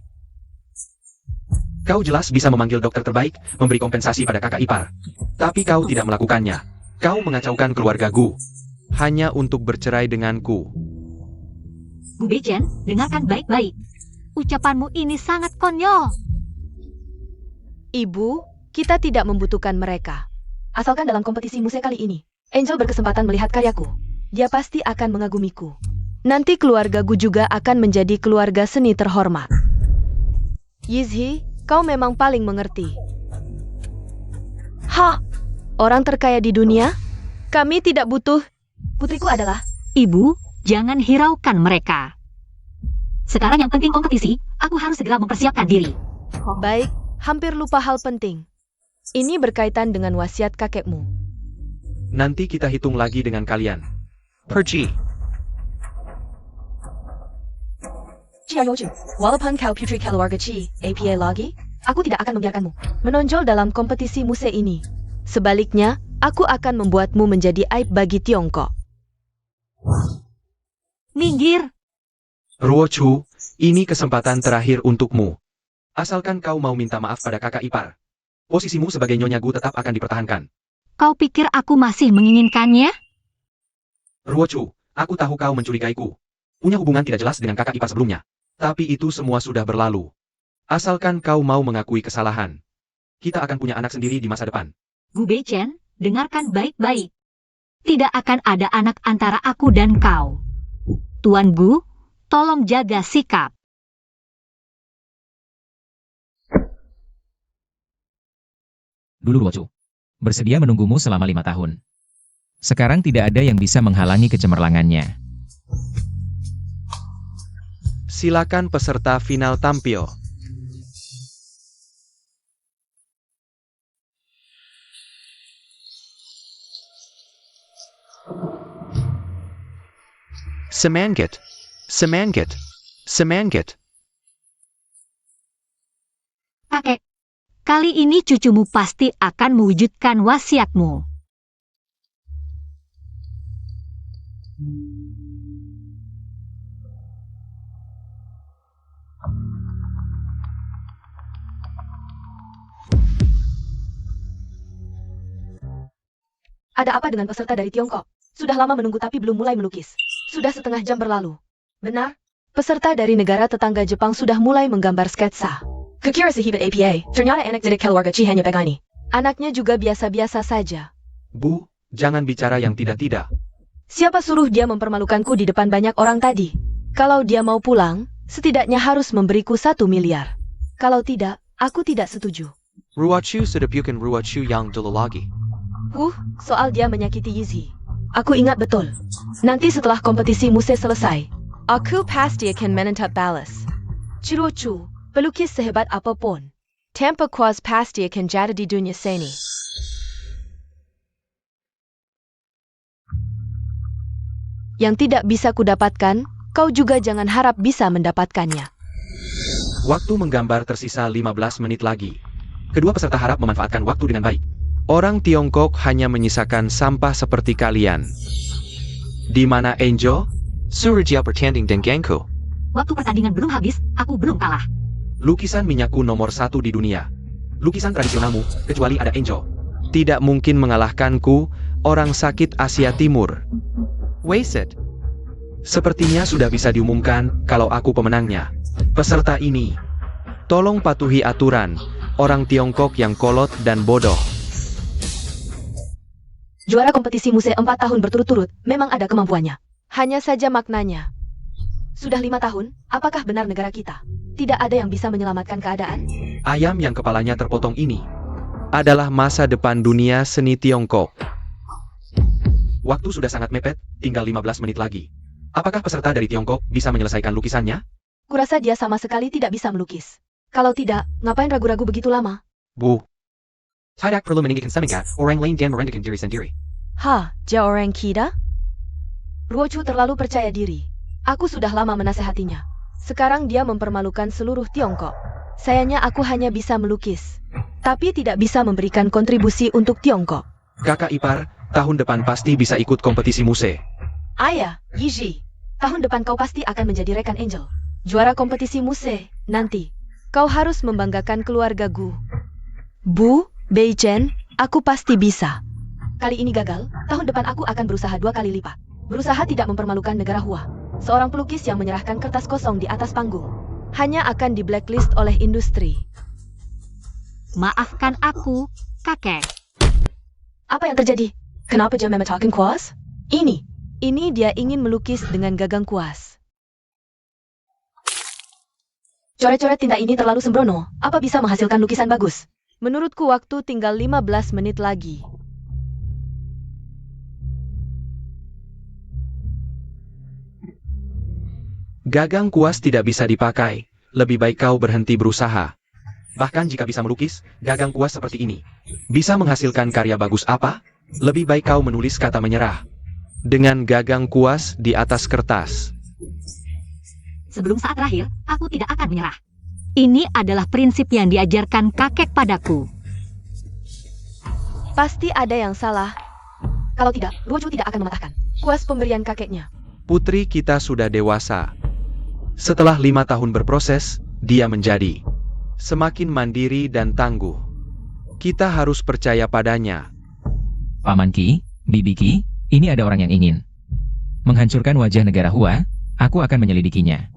kau jelas bisa memanggil dokter terbaik, memberi kompensasi pada kakak ipar. Tapi kau tidak melakukannya. Kau mengacaukan keluarga Gu. Hanya untuk bercerai denganku. Gu Beichen, dengarkan baik-baik. Ucapanmu ini sangat konyol. Ibu, kita tidak membutuhkan mereka. Asalkan dalam kompetisi Muse kali ini, Angel berkesempatan melihat karyaku. Dia pasti akan mengagumiku. Nanti keluarga Gu juga akan menjadi keluarga seni terhormat. Yizhi, kau memang paling mengerti. Orang terkaya di dunia? Kami tidak butuh. Putriku adalah... Ibu, jangan hiraukan mereka. Sekarang yang penting kompetisi, aku harus segera mempersiapkan diri. Baik, hampir lupa hal penting. Ini berkaitan dengan wasiat kakekmu. Nanti kita hitung lagi dengan kalian. Pergi. Ruochu, walaupun kau putri keluarga Qi, APA lagi, Aku tidak akan membiarkanmu menonjol dalam kompetisi Muse ini. Sebaliknya, aku akan membuatmu menjadi aib bagi Tiongkok. Minggir! Ruochu, ini kesempatan terakhir untukmu. Asalkan kau mau minta maaf pada kakak ipar. Posisimu sebagai Nyonya Gu tetap akan dipertahankan. Kau pikir aku masih menginginkannya? Ruochu, aku tahu kau mencurigaiku. Punya hubungan tidak jelas dengan kakak ipar sebelumnya. Tapi itu semua sudah berlalu. Asalkan kau mau mengakui kesalahan. Kita akan punya anak sendiri di masa depan. Gu Beichen, dengarkan baik-baik. Tidak akan ada anak antara aku dan kau. Tuan Gu, tolong jaga sikap. Dulu Ruochu. Bersedia menunggumu selama 5 tahun. Sekarang tidak ada yang bisa menghalangi kecemerlangannya. Silakan peserta final tampil. Semangat, semangat, semangat. Kakek, kali ini cucumu pasti akan mewujudkan wasiatmu. Ada apa dengan peserta dari Tiongkok? Sudah lama menunggu tapi belum mulai melukis. Sudah setengah jam berlalu. Benar? Peserta dari negara tetangga Jepang sudah mulai menggambar sketsa. Kukira sahibat APA, ternyata anak didik keluarga Chihanya Pegani. Anaknya juga biasa-biasa saja. Bu, jangan bicara yang tidak-tidak. Siapa suruh dia mempermalukanku di depan banyak orang tadi? Kalau dia mau pulang, setidaknya harus memberiku 1 miliar. Kalau tidak, aku tidak setuju. Ruochu sudah bukan Ruochu yang dulu lagi. Soal dia menyakiti Yizhi. Aku ingat betul. Nanti setelah kompetisi musik selesai, aku pasti akan menentap balas. Cirochu, pelukis sehebat apapun, tanpa kuas pasti akan jatuh di dunia seni. Yang tidak bisa kudapatkan, kau juga jangan harap bisa mendapatkannya. Waktu menggambar tersisa 15 menit lagi. Kedua peserta harap memanfaatkan waktu dengan baik. Orang Tiongkok hanya menyisakan sampah seperti kalian. Di mana Angel? Surya bertanding denganku. Waktu pertandingan belum habis, aku belum kalah. Lukisan minyakku nomor 1 di dunia. Lukisan tradisionalmu, kecuali ada Angel. Tidak mungkin mengalahkanku, orang sakit Asia Timur. Wasted. Sepertinya sudah bisa diumumkan kalau aku pemenangnya. Peserta ini, tolong patuhi aturan, orang Tiongkok yang kolot dan bodoh. Juara kompetisi musik 4 tahun berturut-turut, memang ada kemampuannya. Hanya saja maknanya. Sudah 5 tahun, apakah benar negara kita tidak ada yang bisa menyelamatkan keadaan? Ayam yang kepalanya terpotong ini adalah masa depan dunia seni Tiongkok. Waktu sudah sangat mepet, tinggal 15 menit lagi. Apakah peserta dari Tiongkok bisa menyelesaikan lukisannya? Kurasa dia sama sekali tidak bisa melukis. Kalau tidak, ngapain ragu-ragu begitu lama? Bu. Tidak perlu meninggikan semangat, orang lain dan merendahkan diri sendiri. Dia orang kita? Ruochu terlalu percaya diri. Aku sudah lama menasehatinya. Sekarang dia mempermalukan seluruh Tiongkok. Sayangnya aku hanya bisa melukis, tapi tidak bisa memberikan kontribusi untuk Tiongkok. Kakak ipar, tahun depan pasti bisa ikut kompetisi musik. Ayah, Yizhi, tahun depan kau pasti akan menjadi rekan Angel. Juara kompetisi musik, nanti. Kau harus membanggakan keluarga Gu. Bu, Beichen, aku pasti bisa. Kali ini gagal, tahun depan aku akan berusaha 2 kali lipat. Berusaha tidak mempermalukan negara Hua. Seorang pelukis yang menyerahkan kertas kosong di atas panggung hanya akan di blacklist oleh industri. Maafkan aku, kakek. Apa yang terjadi? Kenapa dia memetakan kuas? Ini dia ingin melukis dengan gagang kuas. Coret-coret tinta ini terlalu sembrono. Apa bisa menghasilkan lukisan bagus? Menurutku waktu tinggal 15 menit lagi. Gagang kuas tidak bisa dipakai. Lebih baik kau berhenti berusaha. Bahkan jika bisa melukis, gagang kuas seperti ini bisa menghasilkan karya bagus apa? Lebih baik kau menulis kata menyerah dengan gagang kuas di atas kertas. Sebelum saat terakhir, aku tidak akan menyerah. Ini adalah prinsip yang diajarkan kakek padaku. Pasti ada yang salah. Kalau tidak, Ruochu tidak akan mematahkan kuas pemberian kakeknya. Putri kita sudah dewasa. Setelah 5 tahun berproses, dia menjadi semakin mandiri dan tangguh. Kita harus percaya padanya. Paman Ki, Bibi Ki, ini ada orang yang ingin menghancurkan wajah negara Hua. Aku akan menyelidikinya.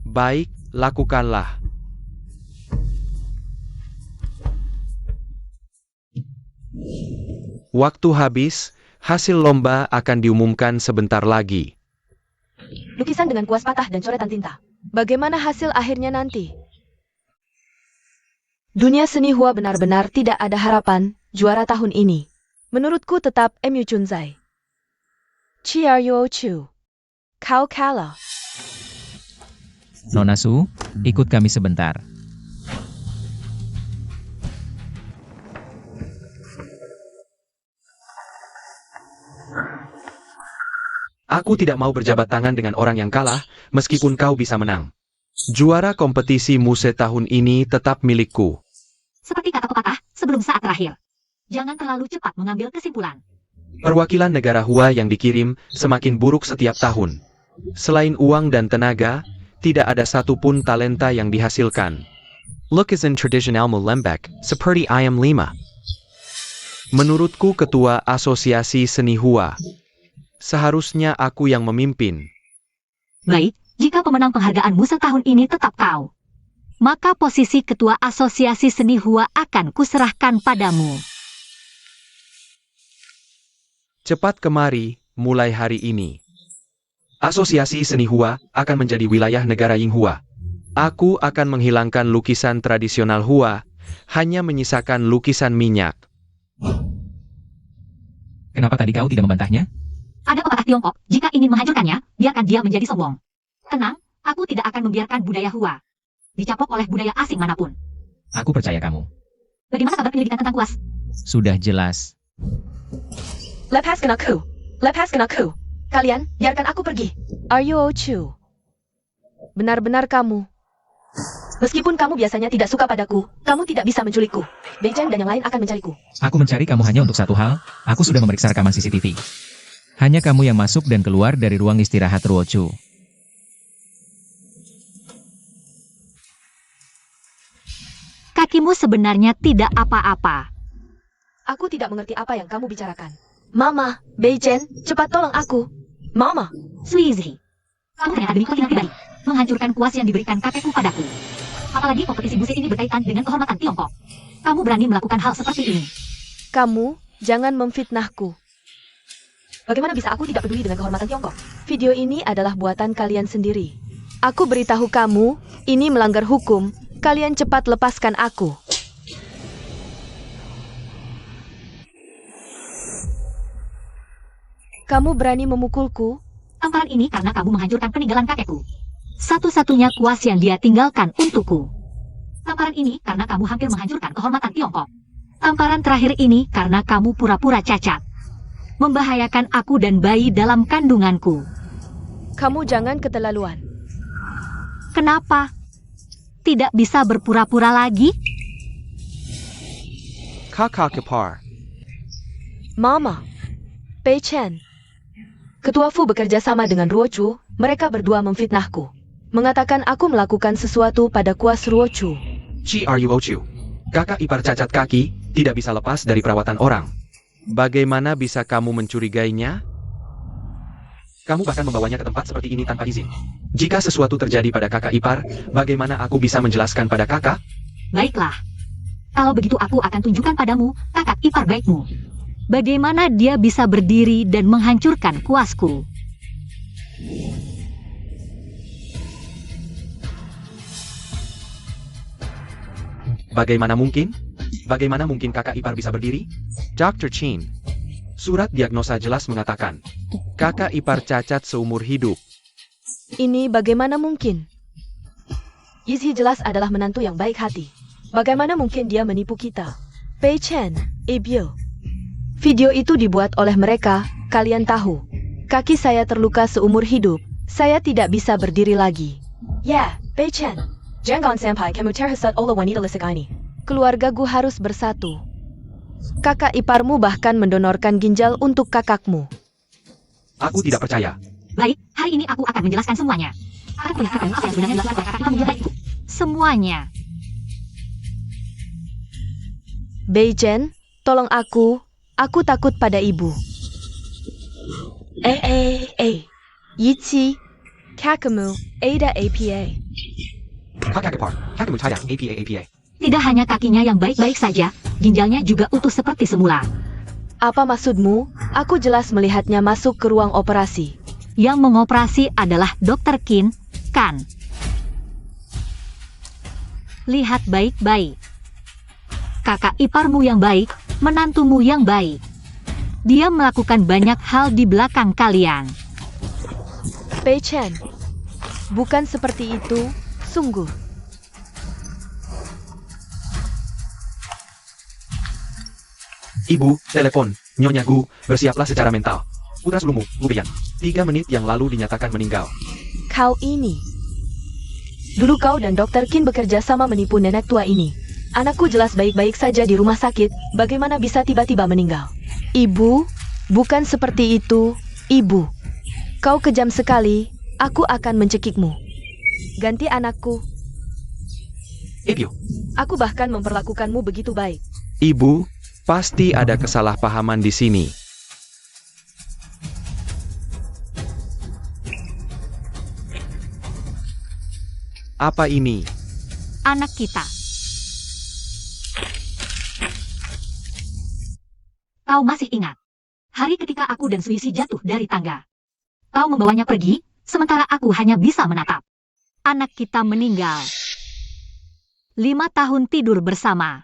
Baik, lakukanlah. Waktu habis, hasil lomba akan diumumkan sebentar lagi. Lukisan dengan kuas patah dan coretan tinta. Bagaimana hasil akhirnya nanti? Dunia seni Hua benar-benar tidak ada harapan juara tahun ini. Menurutku tetap Mu Chunzai. Chiaryuo Chu. Kau kalah. Nona Su, ikut kami sebentar. Aku tidak mau berjabat tangan dengan orang yang kalah, meskipun kau bisa menang. Juara kompetisi Muse tahun ini tetap milikku. Seperti kata pepatah, sebelum saat terakhir. Jangan terlalu cepat mengambil kesimpulan. Perwakilan negara Hua yang dikirim semakin buruk setiap tahun. Selain uang dan tenaga, tidak ada satupun talenta yang dihasilkan. Look is in tradition ilmu lembek, seperti ayam 5. Menurutku ketua asosiasi seni Hua. Seharusnya aku yang memimpin. Baik, jika pemenang penghargaan Muse tahun ini tetap kau, maka posisi ketua asosiasi seni Hua akan kuserahkan padamu. Cepat kemari, mulai hari ini. Asosiasi seni Hua akan menjadi wilayah negara Ying Hua. Aku akan menghilangkan lukisan tradisional Hua, hanya menyisakan lukisan minyak. Kenapa tadi kau tidak membantahnya? Ada pepatah Tiongkok, jika ingin menghancurkannya, biarkan dia menjadi sombong. Tenang, aku tidak akan membiarkan budaya Hua dicapok oleh budaya asing manapun. Aku percaya kamu. Bagaimana kabar penyelidikan tentang kuas? Sudah jelas. Lepaskan aku. Lepaskan aku. Kalian, biarkan aku pergi. Aryo Chu. Benar-benar kamu. Meskipun kamu biasanya tidak suka padaku, kamu tidak bisa menculikku. Beijing dan yang lain akan mencariku. Aku mencari kamu hanya untuk satu hal, aku sudah memeriksa rekaman CCTV. Hanya kamu yang masuk dan keluar dari ruang istirahat Ruochu. Kakimu sebenarnya tidak apa-apa. Aku tidak mengerti apa yang kamu bicarakan. Mama, Beijing, cepat tolong aku. Mama. Suizi, kamu ternyata demi kepentingan pribadi, menghancurkan kuas yang diberikan kakekku padaku. Apalagi kompetisi musik ini berkaitan dengan kehormatan Tiongkok. Kamu berani melakukan hal seperti ini. Kamu, jangan memfitnahku. Bagaimana bisa aku tidak peduli dengan kehormatan Tiongkok? Video ini adalah buatan kalian sendiri. Aku beritahu kamu, ini melanggar hukum. Kalian cepat lepaskan aku. Kamu berani memukulku? Tamparan ini karena kamu menghancurkan peninggalan kakekku. Satu-satunya kuas yang dia tinggalkan untukku. Tamparan ini karena kamu hampir menghancurkan kehormatan Tiongkok. Tamparan terakhir ini karena kamu pura-pura cacat. Membahayakan aku dan bayi dalam kandunganku. Kamu jangan keterlaluan. Kenapa? Tidak bisa berpura-pura lagi? Kakak Ipar. Mama. Pei Chen. Ketua Fu bekerja sama dengan Ruochu, mereka berdua memfitnahku. Mengatakan aku melakukan sesuatu pada kuas Ruochu. Chiaryuo. Kakak ipar cacat kaki, tidak bisa lepas dari perawatan orang. Bagaimana bisa kamu mencurigainya? Kamu bahkan membawanya ke tempat seperti ini tanpa izin. Jika sesuatu terjadi pada kakak ipar, bagaimana aku bisa menjelaskan pada kakak? Baiklah. Kalau begitu aku akan tunjukkan padamu kakak ipar baikmu. Bagaimana dia bisa berdiri dan menghancurkan kuasku. Bagaimana mungkin? Bagaimana mungkin kakak ipar bisa berdiri? Dr. Chin. Surat diagnosa jelas mengatakan, kakak ipar cacat seumur hidup. Ini bagaimana mungkin? Yizhi jelas adalah menantu yang baik hati. Bagaimana mungkin dia menipu kita? Pei Chen, Ebyo. Video itu dibuat oleh mereka, kalian tahu. Kaki saya terluka seumur hidup, saya tidak bisa berdiri lagi. Ya, Pei Chen. Jangan sampai kamu terhasut oleh wanita lisik ini. Keluargaku harus bersatu. Kakak iparmu bahkan mendonorkan ginjal untuk kakakmu. Aku tidak percaya. Baik, hari ini aku akan menjelaskan semuanya. Aku perlihatkan apa yang sebenarnya dilakukan oleh kakak ipar menjaga itu. Semuanya. Beijing, tolong aku takut pada ibu. Yichi, kakakmu, Ada APA. Kakak ipar, kakakmu cacat, APA. Tidak hanya kakinya yang baik-baik saja, ginjalnya juga utuh seperti semula. Apa maksudmu? Aku jelas melihatnya masuk ke ruang operasi. Yang mengoperasi adalah Dr. Kan. Lihat baik-baik. kakak iparmu yang baik, menantumu yang baik. Dia melakukan banyak hal di belakang kalian. Bei Chen, bukan seperti itu, sungguh. Ibu, telepon. Nyonya Gu, bersiaplah secara mental. Putra sulungmu, Gu Beiyan, 3 menit yang lalu dinyatakan meninggal. Kau ini. Dulu kau dan Dr. Qin bekerja sama menipu nenek tua ini. Anakku jelas baik-baik saja di rumah sakit, bagaimana bisa tiba-tiba meninggal? Ibu, bukan seperti itu, Ibu. Kau kejam sekali, aku akan mencekikmu. Ganti anakku. Ibu, Aku bahkan memperlakukanmu begitu baik. Ibu, pasti ada kesalahpahaman di sini. Apa ini? Anak kita. Kau masih ingat hari ketika aku dan Suisi jatuh dari tangga? Kau membawanya pergi, sementara aku hanya bisa menatap. Anak kita meninggal. 5 tahun tidur bersama.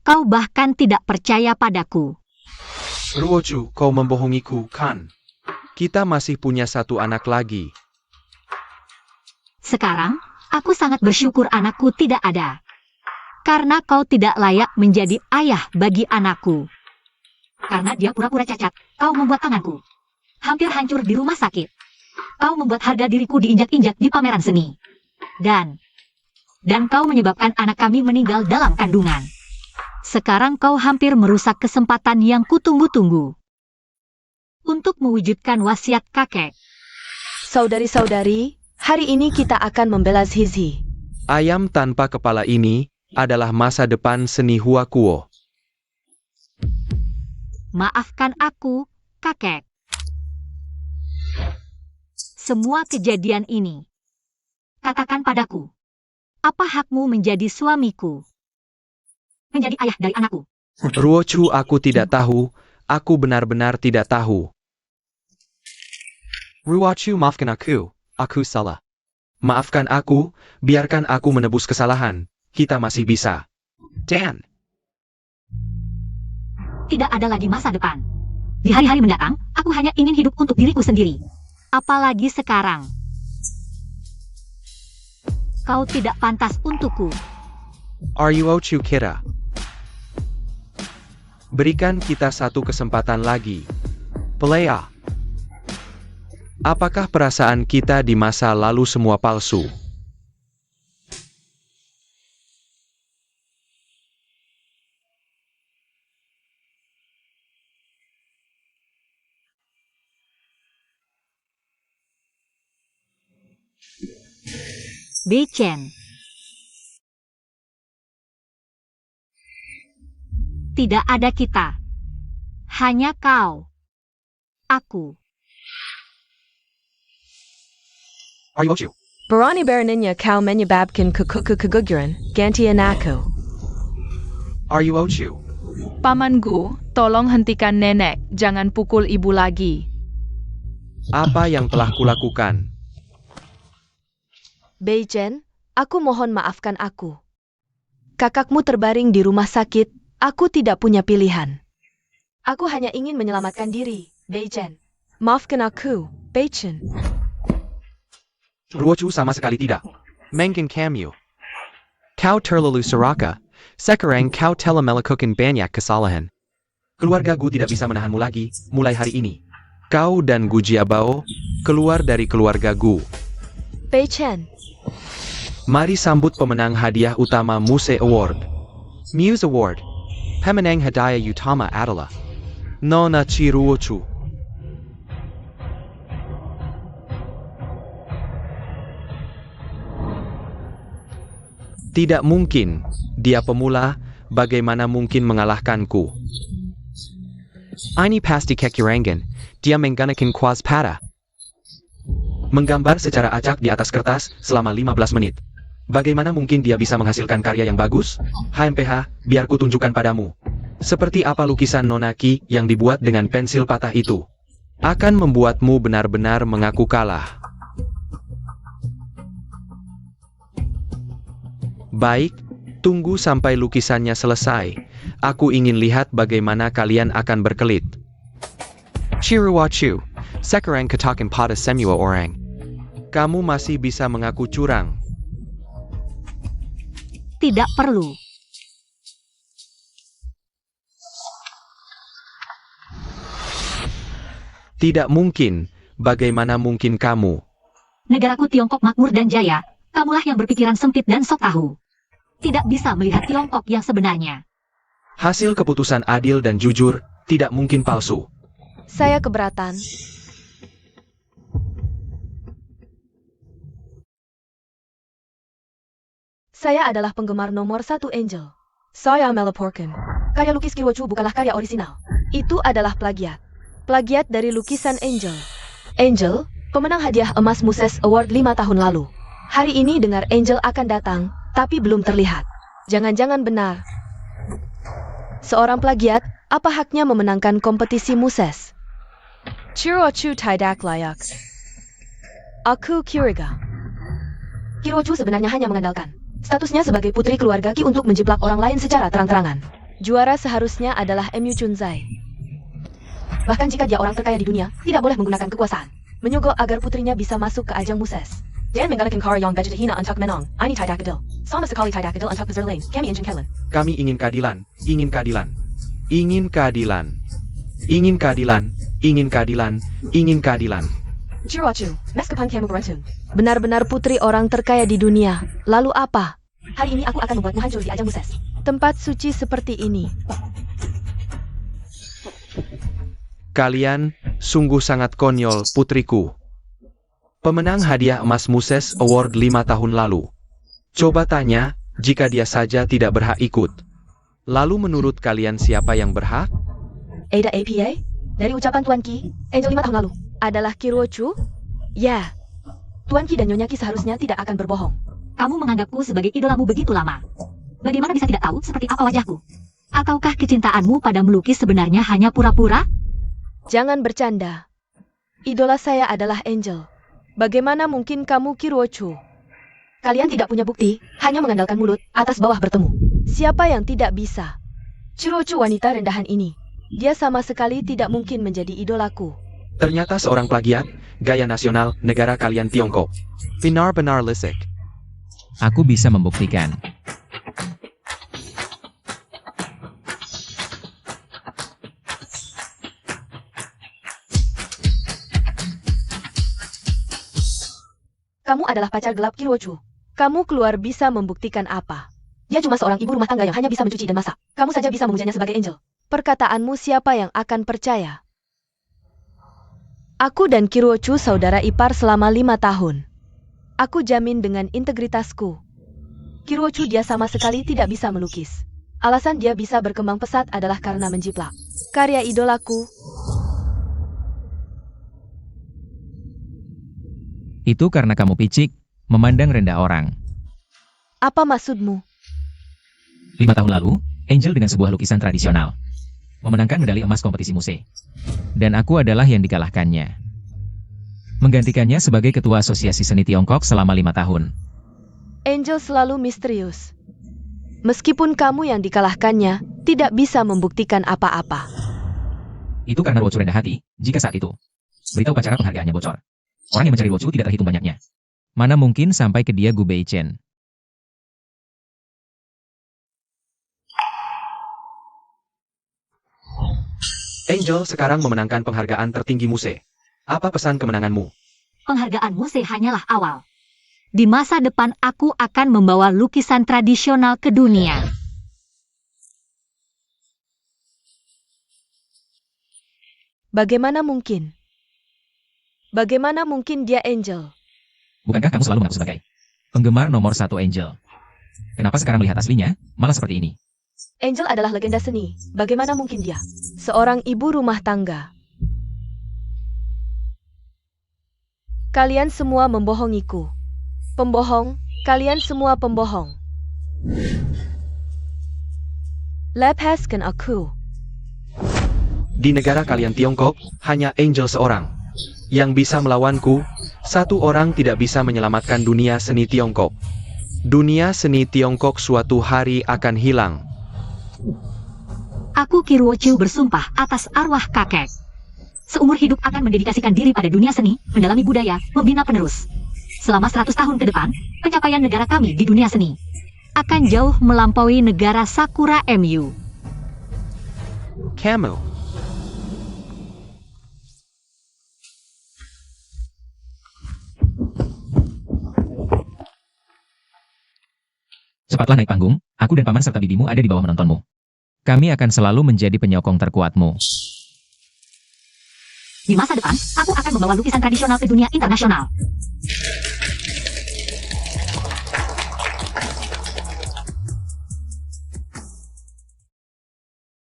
Kau bahkan tidak percaya padaku. Ruochu, kau membohongiku, kan? Kita masih punya 1 anak lagi. Sekarang, aku sangat bersyukur anakku tidak ada. Karena kau tidak layak menjadi ayah bagi anakku. Karena dia pura-pura cacat, kau membuat tanganku hampir hancur di rumah sakit. Kau membuat harga diriku diinjak-injak di pameran seni. Dan kau menyebabkan anak kami meninggal dalam kandungan. Sekarang kau hampir merusak kesempatan yang kutunggu-tunggu untuk mewujudkan wasiat kakek. Saudari-saudari, hari ini kita akan membela Zizi. Ayam tanpa kepala ini adalah masa depan seni Hua Kuo. Maafkan aku, kakek. Semua kejadian ini. Katakan padaku, apa hakmu menjadi suamiku? Menjadi ayah dari anakku. Ruochu, aku tidak tahu. Aku benar-benar tidak tahu. Ruochu, maafkan aku. Aku salah. Maafkan aku, biarkan aku menebus kesalahan. Kita masih bisa. Dan Tidak ada lagi masa depan. Di hari-hari mendatang, aku hanya ingin hidup untuk diriku sendiri. Apalagi sekarang. Kau tidak pantas untukku. Ruochu kira. Berikan kita 1 kesempatan lagi. Pelea. Apakah perasaan kita di masa lalu semua palsu? Bei Chen. Tidak ada kita. Hanya kau. Aku. Ruochu. Barani Baraninya kau menyebabkan keguguran, gantian aku. Ruochu. Paman Gu, tolong hentikan nenek, jangan pukul ibu lagi. Apa yang telah kulakukan? Bei Chen, aku mohon maafkan aku. Kakakmu terbaring di rumah sakit, aku tidak punya pilihan. Aku hanya ingin menyelamatkan diri, Bei Chen. Maafkan aku, Bei Chen. Ruochu sama sekali tidak. Mengkin cameo. Kau terlalu seraka. Sekarang kau telah melakukan banyak kesalahan. Keluarga Gu tidak bisa menahanmu lagi, mulai hari ini. Kau dan Gu Jiabao, keluar dari keluarga Gu. Bei Chen, Mari sambut pemenang hadiah utama Muse Award. Muse Award. Pemenang hadiah utama adalah Nona Chi Ruochu. Tidak mungkin, dia pemula, bagaimana mungkin mengalahkanku? Ini pasti kekirangan, dia menggunakan kuaspada. Menggambar secara acak di atas kertas selama 15 menit. Bagaimana mungkin dia bisa menghasilkan karya yang bagus? HMPH, biar ku tunjukkan padamu. Seperti apa lukisan Nonaki yang dibuat dengan pensil patah itu. Akan membuatmu benar-benar mengaku kalah. Baik, Tunggu sampai lukisannya selesai. Aku ingin lihat bagaimana kalian akan berkelit. Chiruwachu, sekarang katakan pada semua orang. Kamu masih bisa mengaku curang. Tidak perlu. Tidak mungkin. Bagaimana mungkin kamu? Negaraku Tiongkok makmur dan jaya. Kamulah yang berpikiran sempit dan sok tahu. Tidak bisa melihat Tiongkok yang sebenarnya. Hasil keputusan adil dan jujur, tidak mungkin palsu. Saya keberatan. Saya adalah penggemar nomor 1 Angel. Saya melaporkan. Karya lukis Kirochu bukanlah karya orisinal. Itu adalah plagiat. Plagiat dari lukisan Angel. Angel, pemenang hadiah emas Muses Award 5 tahun lalu. Hari ini dengar Angel akan datang, tapi belum terlihat. Jangan-jangan benar. Seorang plagiat, apa haknya memenangkan kompetisi Muses? Chirochu tidak layak. Aku curiga. Kirochu sebenarnya hanya mengandalkan statusnya sebagai putri keluarga Qi untuk menjiplak orang lain secara terang-terangan. Juara seharusnya adalah Mu Chunzai. Bahkan jika dia orang terkaya di dunia, tidak boleh menggunakan kekuasaan. Menyogok agar putrinya bisa masuk ke ajang Muses. Dan menggunakan cara yang begitu hina untuk menang. Ini tidak adil. Sama sekali tidak adil untuk peserta lain. Kami ingin keadilan. Kami ingin keadilan, ingin keadilan. Ingin keadilan. Ingin keadilan, ingin keadilan, ingin keadilan. Chirochu, meskipun kamu beruntung. Benar-benar putri orang terkaya di dunia. Lalu apa? Hari ini aku akan membuatmu hancur di ajang Muses. Tempat suci seperti ini. Kalian sungguh sangat konyol, putriku. Pemenang hadiah emas Muses Award 5 tahun lalu. Coba tanya, jika dia saja tidak berhak ikut. Lalu menurut kalian siapa yang berhak? Ada APA? Dari ucapan Tuan Qi, Angel 5 tahun lalu. Adalah Kirochu? Ya. Tuan Qi dan Nyonya Qi seharusnya tidak akan berbohong. Kamu menganggapku sebagai idolamu begitu lama. Bagaimana bisa tidak tahu seperti apa wajahku? Ataukah kecintaanmu pada melukis sebenarnya hanya pura-pura? Jangan bercanda. Idola saya adalah Angel. Bagaimana mungkin kamu Kirochu? Kalian tidak punya bukti, hanya mengandalkan mulut, atas bawah bertemu. Siapa yang tidak bisa? Chirochu wanita rendahan ini. Dia sama sekali tidak mungkin menjadi idolaku. Ternyata seorang plagiat, gaya nasional, negara kalian Tiongkok. Benar-benar lisik. Aku bisa membuktikan. Kamu adalah pacar gelap Kirochu. Kamu keluar bisa membuktikan apa? Dia cuma seorang ibu rumah tangga yang hanya bisa mencuci dan masak. Kamu saja bisa memujanya sebagai Angel. Perkataanmu siapa yang akan percaya? Aku dan Kirochu saudara ipar selama 5 tahun. Aku jamin dengan integritasku. Kirochu dia sama sekali tidak bisa melukis. Alasan dia bisa berkembang pesat adalah karena menjiplak karya idolaku. Itu karena kamu picik, memandang rendah orang. Apa maksudmu? 5 tahun lalu, Angel dengan sebuah lukisan tradisional memenangkan medali emas kompetisi Muse. Dan aku adalah yang dikalahkannya. Menggantikannya sebagai ketua Asosiasi Seni Tiongkok selama 5 tahun. Angel selalu misterius. Meskipun kamu yang dikalahkannya, tidak bisa membuktikan apa-apa. Itu karena Ruochu rendah hati, jika saat itu berita upacara penghargaannya bocor. Orang yang mencari Ruochu tidak terhitung banyaknya. Mana mungkin sampai ke dia Gu Beichen. Angel sekarang memenangkan penghargaan tertinggi Muse. Apa pesan kemenanganmu? Penghargaanmu hanyalah awal. Di masa depan aku akan membawa lukisan tradisional ke dunia. Bagaimana mungkin? Bagaimana mungkin dia Angel? Bukankah kamu selalu mengaku sebagai penggemar nomor 1 Angel? Kenapa sekarang melihat aslinya, malah seperti ini? Angel adalah legenda seni. Bagaimana mungkin dia? Seorang ibu rumah tangga. Kalian semua membohongiku. Pembohong, kalian semua pembohong. Lepaskan aku. Di negara kalian Tiongkok, hanya Angel seorang yang bisa melawanku. Satu orang tidak bisa menyelamatkan dunia seni Tiongkok. Dunia seni Tiongkok suatu hari akan hilang. Aku Kiruo Chu bersumpah atas arwah kakek. Seumur hidup akan mendedikasikan diri pada dunia seni, mendalami budaya, membina penerus. Selama 100 tahun ke depan, pencapaian negara kami di dunia seni akan jauh melampaui negara Sakura MU. Kamu. Cepatlah naik panggung, aku dan paman serta bibimu ada di bawah menontonmu. Kami akan selalu menjadi penyokong terkuatmu. Di masa depan, aku akan membawa lukisan tradisional ke dunia internasional.